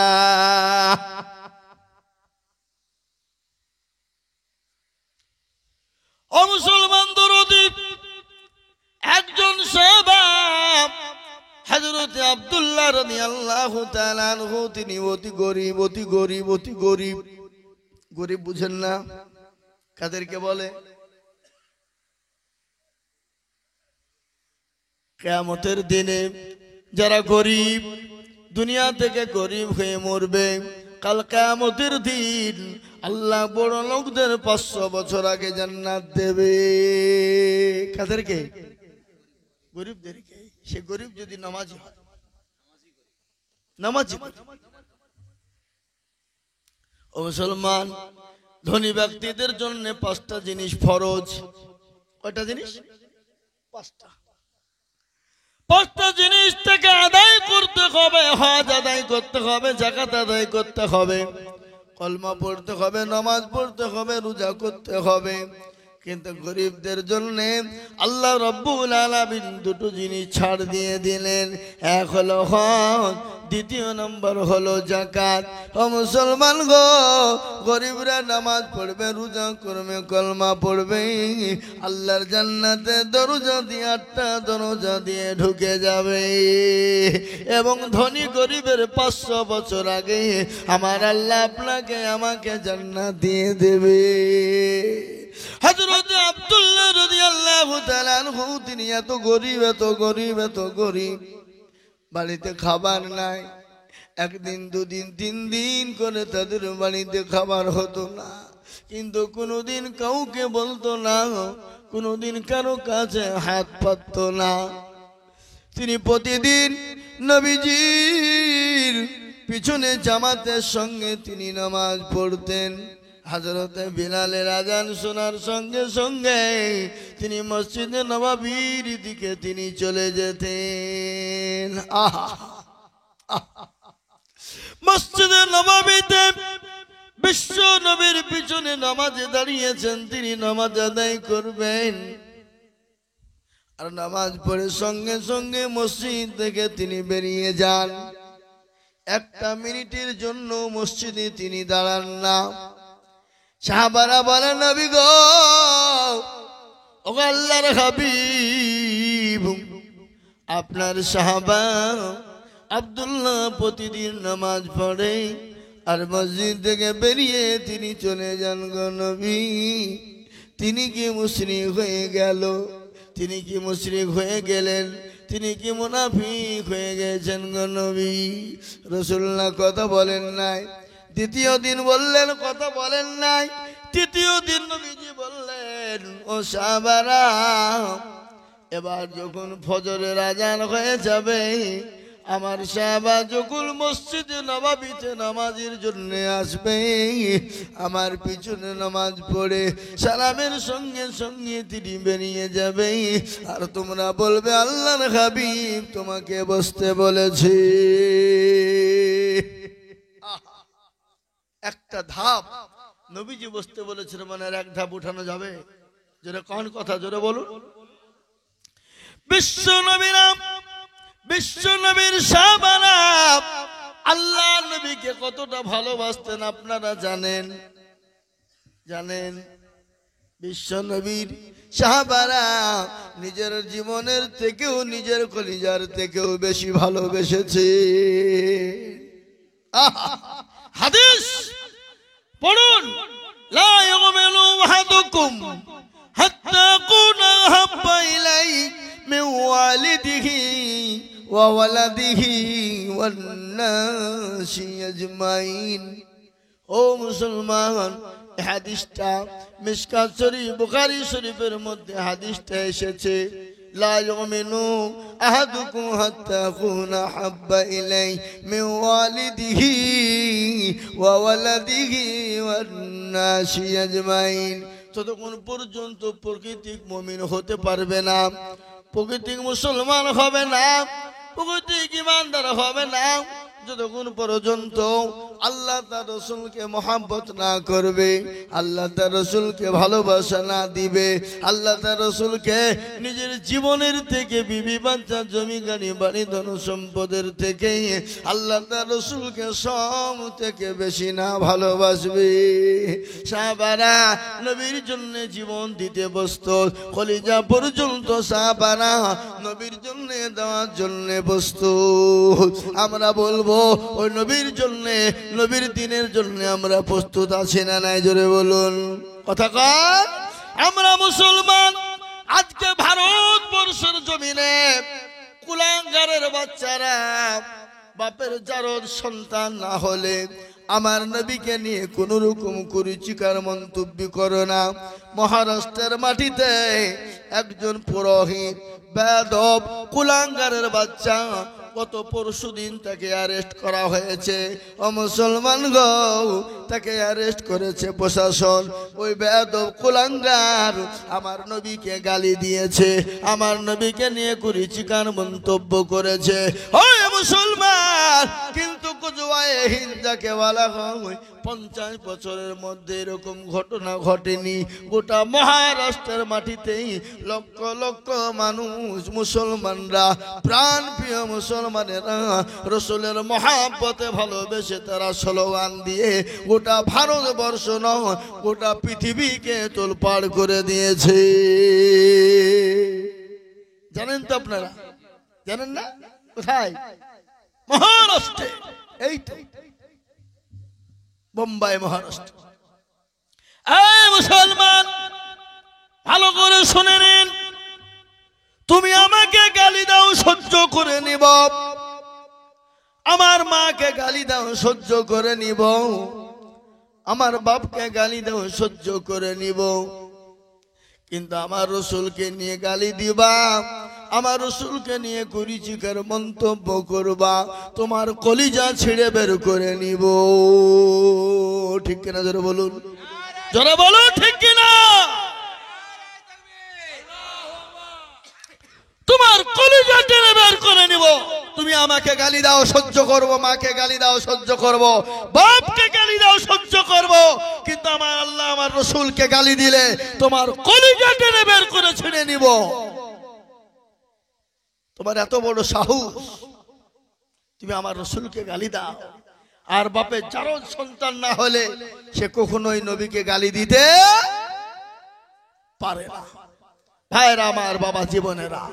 ও মুসলমান দরদি, একজন সাহাবা হযরত আব্দুল্লাহ রাদিয়াল্লাহু তাআলা আনহু, তিনি অতি গরীব, অতি গরীব, অতি গরীব। গরীব বুঝেন না কাদেরকে বলে? কিয়ামতের দিনে যারা গরীব, দুনিয়া থেকে গরীব হয়ে মরবে, কাল কিয়ামতের দিন আল্লাহ বড় লোকদের 500 বছর আগে জান্নাত দেবে। কাদেরকে? গরীবদেরকে। সে গরীব যদি নামাজি হয়, নামাজি। ও মুসলমান, ধনী ব্যক্তিদের জন্য 5টা জিনিস ফরজ। কয়টা জিনিস? 5টা। 5টা জিনিস থেকে আদায় করতে হবে। হজ আদায় করতে হবে, যাকাত আদায় করতে হবে, কলমা পড়তে হবে, নামাজ পড়তে হবে, রোজা করতে হবে। কিন্তু গরিবদের জন্য আল্লাহ রাব্বুল আলামিন 2টো জিনিস ছাড় দিয়ে দিলেন। এক হলো হজ, দ্বিতীয় নম্বর হলো যাকাত। ও মুসলমান গো, গরিবরা নামাজ পড়বে, রোজা করবে, কলমা পড়বে, আল্লাহর জান্নাতে দরজা দিয়ে 8টা দরজা দিয়ে ঢুকে যাবে। এবং ধনী গরিবের 500 বছর আগে আমার আল্লাহ আপনাকে আমাকে জান্নাত দিয়ে দেবে। হযরত আব্দুল্লাহ রাদিয়াল্লাহু তাআলা আনহু, তিনি এত গরীব, এত গরীব, এত গরীব, বাড়িতে খাবার নাই। একদিন দুদিন তিন দিন করে তাদের বাড়িতে খাবার হতো না, কিন্তু কোনোদিন কাউকে বলতো না, কোনোদিন কারো কাছে হাত পাতত না। তিনি প্রতিদিন নবীজির পিছনে জামাতের সঙ্গে তিনি নামাজ পড়তেন। হযরতে বিলালের আজান শোনার সঙ্গে সঙ্গে তিনি মসজিদে নববীর দিকে তিনি চলে যেতেন। মসজিদে নববীতে বিশ্ব নবীর পিছনে নামাজে দাঁড়িয়েছেন, তিনি নামাজ আদায় করবেন। আর নামাজ পড়ে সঙ্গে সঙ্গে মসজিদ থেকে তিনি বেরিয়ে যান। 1টা মিনিটের জন্য মসজিদে তিনি দাঁড়ান না। সাহাবারা বলেন, নবী গো, ও আল্লাহর হাবিব, আপনার সাহাবা আব্দুল্লাহ প্রতিদিন নামাজ পড়ে আর মসজিদ থেকে বেরিয়ে তিনি চলে যান গো নবী। তিনি কি মুশরিক হয়ে গেল? তিনি কি মুশরিক হয়ে গেলেন? তিনি কি মুনাফিক হয়ে গেছেন গো নবী? রাসূলুল্লাহ কথা বলেন নাই। দ্বিতীয় দিন বললেন, কথা বলেন নাই। তৃতীয় দিন নবীজি বললেন, ও সাহাবারা, এবার যখন ফজরের আজান হয়ে যাবে, আমার সাহাবা যখন মসজিদে নববীতে নামাজের জন্য আসবে, আমার পিছনে নামাজ পড়ে সালামের সঙ্গে সঙ্গে তিনি বেরিয়ে যাবে। আর তোমরা বলবে, আল্লাহর হাবিব তোমাকে বসতে বলেছে। একটা ধাপ নবীজি বসতে বলেছিল, মানে আর 1 ধাপ উঠানো যাবে? জোরে কোন কথা, জোরে বলুন। বিশ্ব নবীরা, বিশ্ব নবীর সাহাবারা আল্লাহ নবীকে কতটা ভালোবাসতেন আপনারা জানেন? জানেন? বিশ্ব নবীর সাহাবারা নিজের জীবনের থেকেও নিজের কলিজার থেকেও বেশি ভালোবেসেছে। হাদিস পড়ুন, লা ইউমিনু আহাদুকুম হাত্তা আকুনা হাব্বা ইলাইহি মিন ওয়ালিদিহি ওয়া ওয়ালাদিহি ওয়ান নাসি আজমাইন। ও মুসলমান, হাদিসটা মিশকাত শরীফ বুখারী শরীফের মধ্যে হাদিসটা এসেছে, লা ইউমিনু আহাদুকুম হাত্তা আকুনা হাব্বা ইলাইহি মিন ওয়ালিদিহি ওয়া ওয়ালাদিহি ওয়ান নাসি আজমাইন। যতক্ষণ পর্যন্ত প্রকৃতিক মুমিন হতে পারবে না, প্রকৃতিক মুসলমান হবে না, প্রকৃতিক ঈমানদার হবে না, যতক্ষণ পর্যন্ত আল্লাহ তার রসুলকে মহাব্বত না করবে, আল্লাহ তার রসুলকে ভালোবাসা না দিবে, আল্লাহ তার রসুলকে নিজের জীবনের থেকে, বিবি বাচ্চা জমি গাড়ি বাড়ি ধন সম্পদের থেকে আল্লাহ তার রসুলকে সব থেকে বেশি না ভালোবাসবে, সাহাবারা নবীর জন্য জীবন দিতে প্রস্তুত, কলিজা পর্যন্ত সাহাবারা নবীর জন্য দেওয়ার জন্য প্রস্তুত। আমরা বলবো ওই নবীর জন্য, নবীর দিনের জন্য আমরা প্রস্তুত আছি না নাই? জোরে বলুন কথা কন। আমরা মুসলমান আজকে ভারতবর্ষের জমিনে কুলাঙ্গারের বাচ্চারা বাপের জারদ সন্তান না হলে আমার নবীকে নিয়ে কোন রকম কুরুচিকার মন্তব্য করো না। মহারাষ্ট্রের মাটিতে একজন পুরোহিত বেয়াদব কুলাঙ্গারের বাচ্চা, গত পরশুদিন তাকে অ্যারেস্ট করা হয়েছে। ও মুসলমান গো, তাকে অ্যারেস্ট করেছে প্রশাসন। ওই বেয়াদব কুলাঙ্গার আমার নবীকে গালি দিয়েছে, আমার নবীকে নিয়ে কুরুচিকার মন্তব্য করেছে। ওই মুসলমান, কিন্তু কুজওয়ায়ে হিন্দ যাকে বলা হয়, 50 বছরের মধ্যে এরকম ঘটনা ঘটেনি। গোটা মহারাষ্ট্রের মাটিতেই লক্ষ লক্ষ মানুষ, মুসলমানরা, প্রাণ প্রিয় মুসলমানেরা রসুলের মহাব্বতে ভালোবেসে তারা স্লোগান দিয়ে গোটা ভারতবর্ষ নয়, গোটা পৃথিবীকে তোলপাড় করে দিয়েছে। জানেন তো আপনারা? জানেন না? কোথায়? মহারাষ্ট্রে, এই তো বোম্বাই, মহারাষ্ট্র। এই মুসলমান, ভালো করে শুনে নিন। তুমি আমাকে গালি দাও, সহ্য করে নিব। আমার মাকে গালি দাও, সহ্য করে নিব। আমার বাপকে গালি দাও, সহ্য করে নিব। কিন্তু আমার রসুলকে নিয়ে গালি দিবা, আমার রসুলকে নিয়ে কুরুচিকার মন্তব্য করবা, তোমার কলিজা ছিঁড়ে বের করে নিব। ঠিক কিনা? জোরে বলুন, জোরে বলুন ঠিক কিনা। তোমার কলিজা টেনে বের করে নিব। তুমি আমাকে গালি দাও, সহ্য করব, মাকে গালি দাও, সহ্য করব, বাপকে গালি দাও, সহ্য করব, কিন্তু আমার আল্লাহ আমার রসুলকে গালি দিলে তোমার কলিজা টেনে বের করে ছিঁড়ে নিব। তোমার এত বড় সাহস, তুমি আমার রসুলকে গালি দাও। আর বাপের জারদ সন্তান না হলে সে কখনোই নবীকে গালি দিতে পারে না। ভাইরা আমার, বাবা জীবনেরা,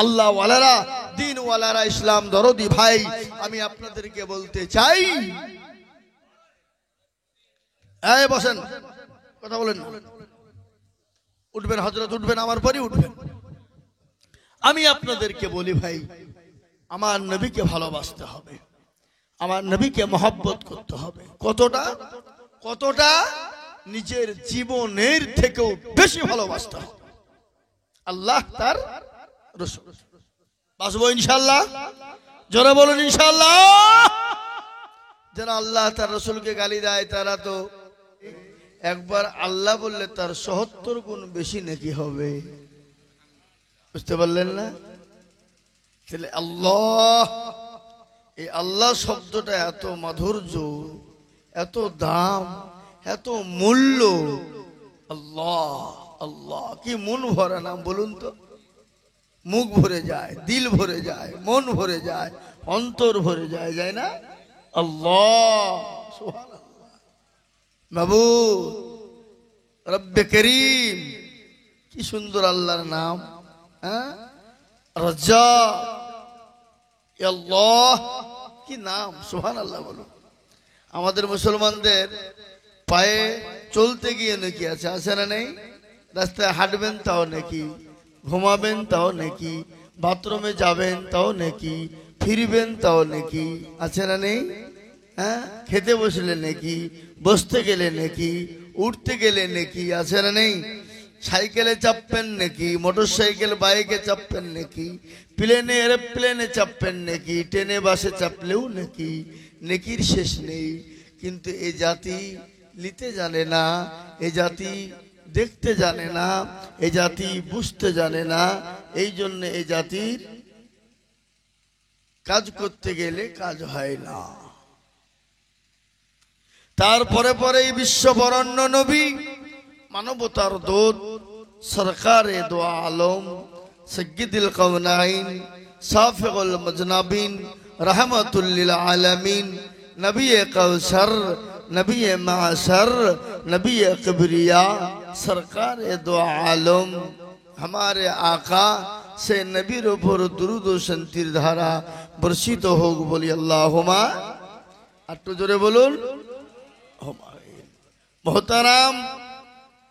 আল্লাহ ওয়ালারা, দিন ওয়ালারা, ইসলাম দরদি ভাই, আমি আপনাদেরকে বলতে চাই, এই বসেন, কথা বলেন না, উঠবেন হযরত, উঠবেন, আমার পরই উঠবেন। আমি আপনাদেরকে বলি ভাই, আমার নবীকে ভালোবাসতে হবে, আমার নবীকে মহব্বত করতে হবে। কতটা? কতটা? নিজের জীবনের থেকেও বেশি ভালোবাসতে হবে আল্লাহ তার রাসূল। বাসবো ইনশাআল্লাহ? জোরে বলুন ইনশাআল্লাহ। যারা আল্লাহ তার রাসূলকে গালি দেয় তারা তো একবার আল্লাহ বললে তার ৭০ গুণ বেশি নেকি হবে। বুঝতে পারলেন না? তাহলে আল্লাহ, এই আল্লাহ শব্দটা এত মাধুর্য, এত দাম, এত মূল্য। আল্লাহ, আল্লাহ, কি মন ভরা নাম বলুন তো। মুখ ভরে যায়, দিল ভরে যায়, মন ভরে যায়, অন্তর ভরে যায়, যায় না? আল্লাহ, সুবহানাল্লাহ, মাবুদ, রব্বে করিম, কি সুন্দর আল্লাহর নাম, হ্যাঁ, রাজ্জাক, আল্লাহ, কি নাম, সুবহানাল্লাহ বলো। আমাদের মুসলমানদের পায়ে চলতে গিয়ে নাকি আছে, আছে না নেই? রাস্তায় হাঁটবেন তাও নাকি, ঘুমাবেন তাও নাকি, বাথরুমে যাবেন তাও নাকি, ফিরবেন তাও নাকি, আছে না নেই? হ্যাঁ, খেতে বসলে নাকি, বসতে গেলে নাকি, উঠতে গেলে নাকি, আছে না নেই? সাইকেলে চাপবেন নাকি, মোটর সাইকেল বাইকে চাপবেন নাকি, প্লেনে এরোপ্লেনে চাপবেন নাকি, ট্রেনে বাসে চাপলেও নাকি, নেকির শেষ নেই। কিন্তু এ জাতি নিতে জানে না, এ জাতি দেখতে জানে না, এ জাতি বুঝতে জানে না। এই জন্য এই জাতির কাজ করতে গেলে কাজ হয় না। তারপরে পরে এই বিশ্ব বরণ্য নবী, মানবতার দূত, সরকারে দো আলম, সয়্যিদুল কাওনাইন, শাফিউল মুজনাবিন, रहमतुल लिल आलमीन, नबी कौसर, नबी माशर, नबी किबरिया, सरकार दो आलम, हमारे आका से नबीर ऊपर दुरूद व शांतिर धारा बर्षित होग। बोली अल्लाहुम्मा, একটু জোরে বলুন। मोहतरम,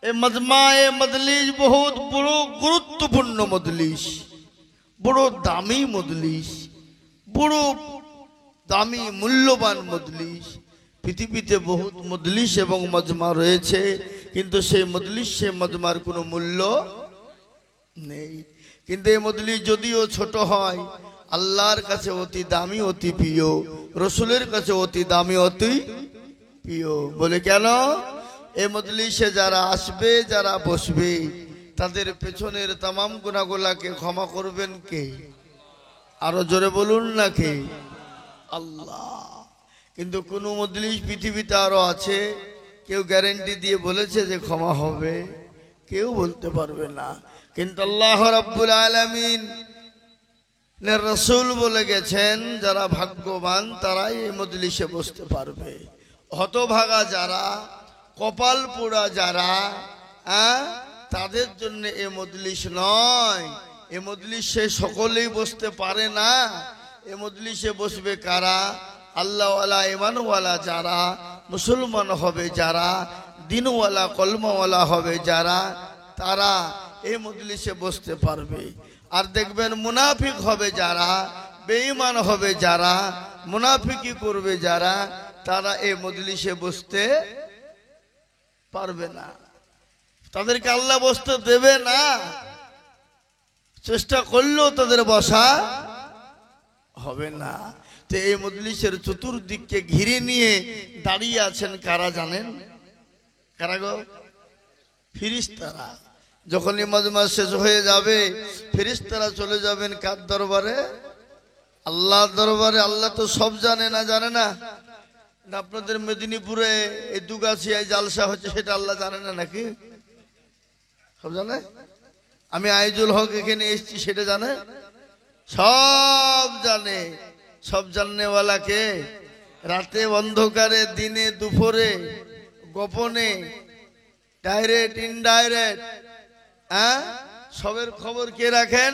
ए मजमा ए मजलिस बहुत बड़ो गुरुत्वपूर्ण मजलिस, बड़ो दामी मजलिस, বড় দামি মূল্যবান মজলিস। পৃথিবীতে বহুত মজলিস এবং মজমা রয়েছে, কিন্তু সেই মজলিস সে মজমার কোনো মূল্য নেই। কিন্তু এই মজলিস যদিও ছোট হয়, আল্লাহর কাছে অতি দামি, অতি প্রিয়, রসুলের কাছে অতি দামি, অতি প্রিয়। বলে কেন? এই মজলিসে যারা আসবে, যারা বসবে, তাদের পেছনের তামাম গুনাহগুলোকে ক্ষমা করবেন কে? আরো জোরে বলুন না কে? আল্লাহ। কিন্তু কোন মজলিস পৃথিবীতে আরো আছে, কেউ গ্যারান্টি দিয়ে বলেছে যে ক্ষমা হবে? কেউ বলতে পারবে না। কিন্তু আল্লাহ রাব্বুল আলামিন রাসূল বলে গেছেন, যারা ভাগ্যবান তারাই এই মজলিসে বসতে পারবে। হতভাগা যারা, কপাল পোড়া যারা, তাদের জন্য এই মজলিস নয়। এ মজলিসে সকলেই বসতে পারে না। এ মজলিসে বসবে কারা? আল্লাহওয়ালা, ইমানওয়ালা যারা, মুসলমান হবে যারা, দিনওয়ালা, কলমাওয়ালা হবে যারা, তারা এই মজলিসে বসতে পারবে। আর দেখবেন মুনাফিক হবে যারা, বেঈমান হবে যারা, মুনাফিকি করবে যারা, তারা এই মজলিসে বসতে পারবে না। তাদেরকে আল্লাহ বসতে দেবে না। চেষ্টা করলেও তাদের বসা হবে না। তো এই মজলিসের চতুর্দিককে ঘিরে নিয়ে দাঁড়িয়ে আছেন কারা জানেন? কারা গো? ফেরেশতারা। যখন এই মজমা শেষ হয়ে যাবে, ফেরেশতারা চলে যাবেন কার দরবারে? আল্লাহর দরবারে। আল্লাহ তো সব জানে না, জানে না? আপনাদের মেদিনীপুরে এই দুগাছিয়ায় জালসা হচ্ছে, সেটা আল্লাহ জানে না নাকি? সব জানে। আমি আইজুল হক এখানে এসেছি, সেটা জানে? সব জানে। সব জাননেওয়ালা কে? রাতে অন্ধকারে, দিনে দুপুরে, গোপনে, ডাইরেক্ট ইনডাইরেক্ট, সবের খবর কে রাখেন?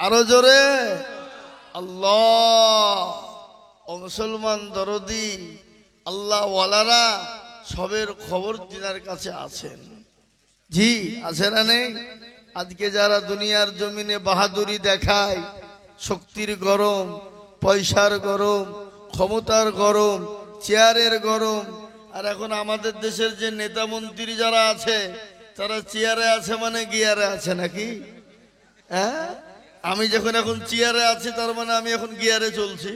আরো জোরে আল্লাহ। ও মুসলমান দরদি, আল্লাহ ওয়ালারা সবের খবর তিনার কাছে আছেন। জি, আছে না নেই? আজকে যারা দুনিয়ার জমিনে বাহাদুরি দেখায়, শক্তির গরম, পয়সার গরম, ক্ষমতার গরম, চেয়ারের গরম, আর এখন আমাদের দেশের যে নেতা মন্ত্রী যারা আছে, তারা চেয়ারে আছে মানে গিয়ারে আছে নাকি? হ্যাঁ, আমি যখন এখন চেয়ারে আছি, তার মানে আমি এখন গিয়ারে চলছি,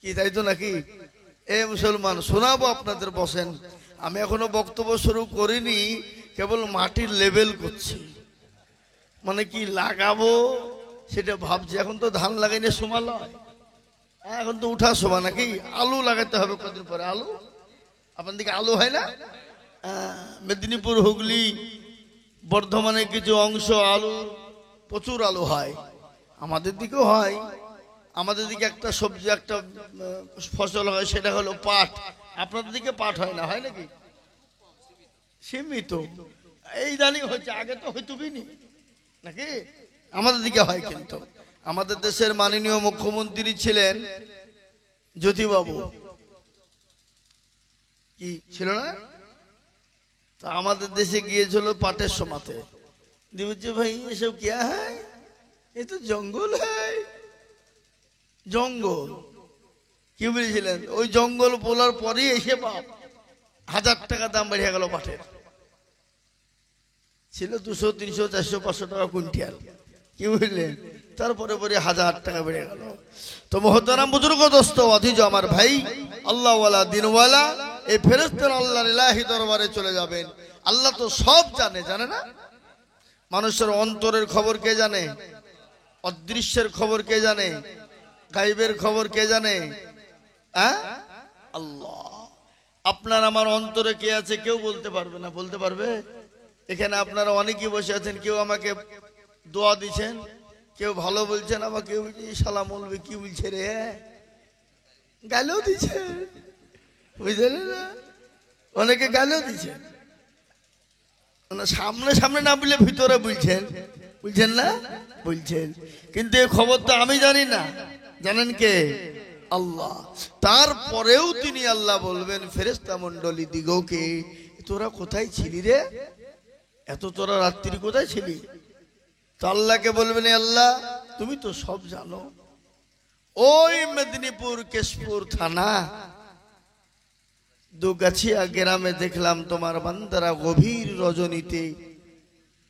কি তাই তো নাকি? এ মুসলমান, শোনাবো আপনাদের, বসেন। আমি এখনো বক্তব্য শুরু করিনি, কেবল মাটির লেভেল করছি, মানে কি লাগাবো সেটা ভাবছি। এখন তো ধান লাগাইলে সময় লয়, এখন তো উঠা সময় নাকি? আলু লাগাতে হবে কদিন পরে। আলু আপনার দিকে আলু হয় না? মেদিনীপুর, হুগলি, বর্ধমানে কিছু অংশ আলু, প্রচুর আলু হয়। আমাদের দিকেও হয়। আমাদের দিকে একটা সবজি, একটা ফসল হয়, সেটা হলো পাট। আপনাদের দিকে পাট হয় না? হয় নাকি? সীমিত। এই দানি হচ্ছে, আগে তো হইতুবি নি নাকি? আমাদের দিকে হয়, কিন্তু আমাদের দেশের মাননীয় মুখ্যমন্ত্রী ছিলেন জ্যোতিবাবু, কি ছিল না? তা আমাদের দেশে গিয়েছিল পাটের সমাতে, দিয়ে ভাই এসব কি হয়, এ তো জঙ্গল হয়, জঙ্গল। কি বলেছিলেন? ওই জঙ্গল বলার পরেই এসে বাপ 1000 টাকা দাম বেড়ে গেল পাটের। ছিল 200, 300, 400, 500 টাকা কুইন্টাল, কি বুঝলেন? তারপরে পরে 1000 টাকা বেড়ে গেল। তো মহতারাম বুজুর্গ দোস্ত অধিজ আমার ভাই, আল্লাহওয়ালা দিনওয়ালা এই ফেরেশতারা আল্লাহর ইলাহি দরবারে চলে যাবেন। আল্লাহ তো সব জানে, জানে না? মানুষের অন্তরের খবর কে জানে? অদৃশ্যের খবর কে জানে? গায়বের খবর কে জানে? আল্লাহ। আপনার আমার অন্তরে কে আছে কেউ বলতে পারবে না। বলতে পারবে? এখানে আপনারা অনেকেই বসে আছেন, কেউ আমাকে দোয়া দিচ্ছেন, কেউ ভালো বলছেন, আবার কেউ শালা মৌলবি কি বলছে রে, গালেও দিচ্ছে, বুঝলেন না? অনেকে গালেও দিচ্ছেন, সামনে সামনে না বলে ভিতরে বলছেন, বুঝছেন না? বলছেন, কিন্তু এই খবর তো আমি জানি না, জানেন কে? আল্লাহ। তারপরেও তিনি আল্লাহ বলবেন ফেরেশতা মণ্ডলী দিগকে, তোরা কোথায় ছিলি রে, এত তোরা রাত্রি কোথায় ছিলি? তো আল্লাহকে বলবেন, আল্লাহ তুমি তো সব জানো। ওই মেদিনীপুর কেশপুর থানা দুগাছিয়া গ্রামে দেখলাম তোমার বান্দারা গভীর রজনীতে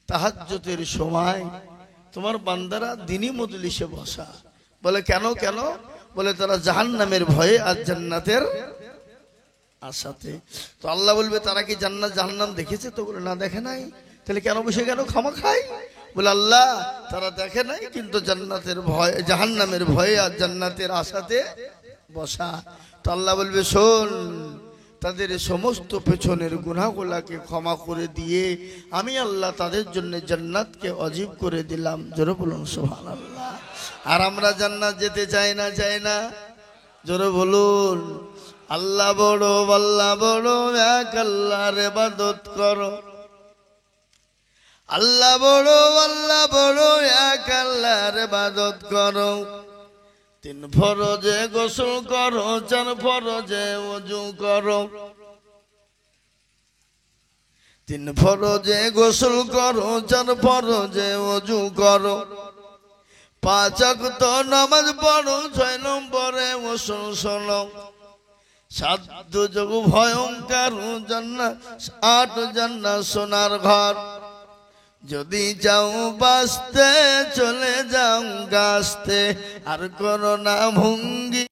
তাহাজ্জুদের সময় তোমার বান্দারা দিনী মজলিসে বসা। বলে কেন কেন? বলে তারা জাহান্নামের ভয়ে আর জান্নাতের আশাতে। তো আল্লাহ বলবে তারা কি জান্নাত জাহান্নাম দেখেছে? তো বলে না, দেখে নাই। তাহলে কেন বসে কেন খামা খায়? বলে আল্লাহ তারা দেখে নাই, কিন্তু জান্নাতের ভয় জাহান্নামের ভয়ে আর জান্নাতের আশাতে বসা। তো আল্লাহ বলবে শোন, তাদের সমস্ত পেছনের গুনাহগুলাকে ক্ষমা করে দিয়ে আমি আল্লাহ তাদের জন্য জান্নাতকে অজীব করে দিলাম। জোরে বলুন সুবহানাল্লাহ। আর আমরা জান্নাত যেতে চাই না, চাই না? জোরে বলুন। আল্লাহ বড়, আল্লাহ বড়, এক আল্লাহর ইবাদত করো। আল্লাহ বড়, আল্লাহ বড়, এক আল্লাহর ইবাদত করো। 3 ফরজে গোসল করো, 4 ফরজে ওযু করো। 3 ফরজে গোসল করো, 4 ফরজে ওযু করো। 5 ওয়াক্ত নামাজ পড়ো, 6 নম্বরে ওসল শোনো। 7 দুজক ভয়ঙ্কর জান্নাত, 8 জান্নাত সোনার ঘর। যদি যাও বাঁচতে চলে যাও গাছতে, আর করো না ভঙ্গি।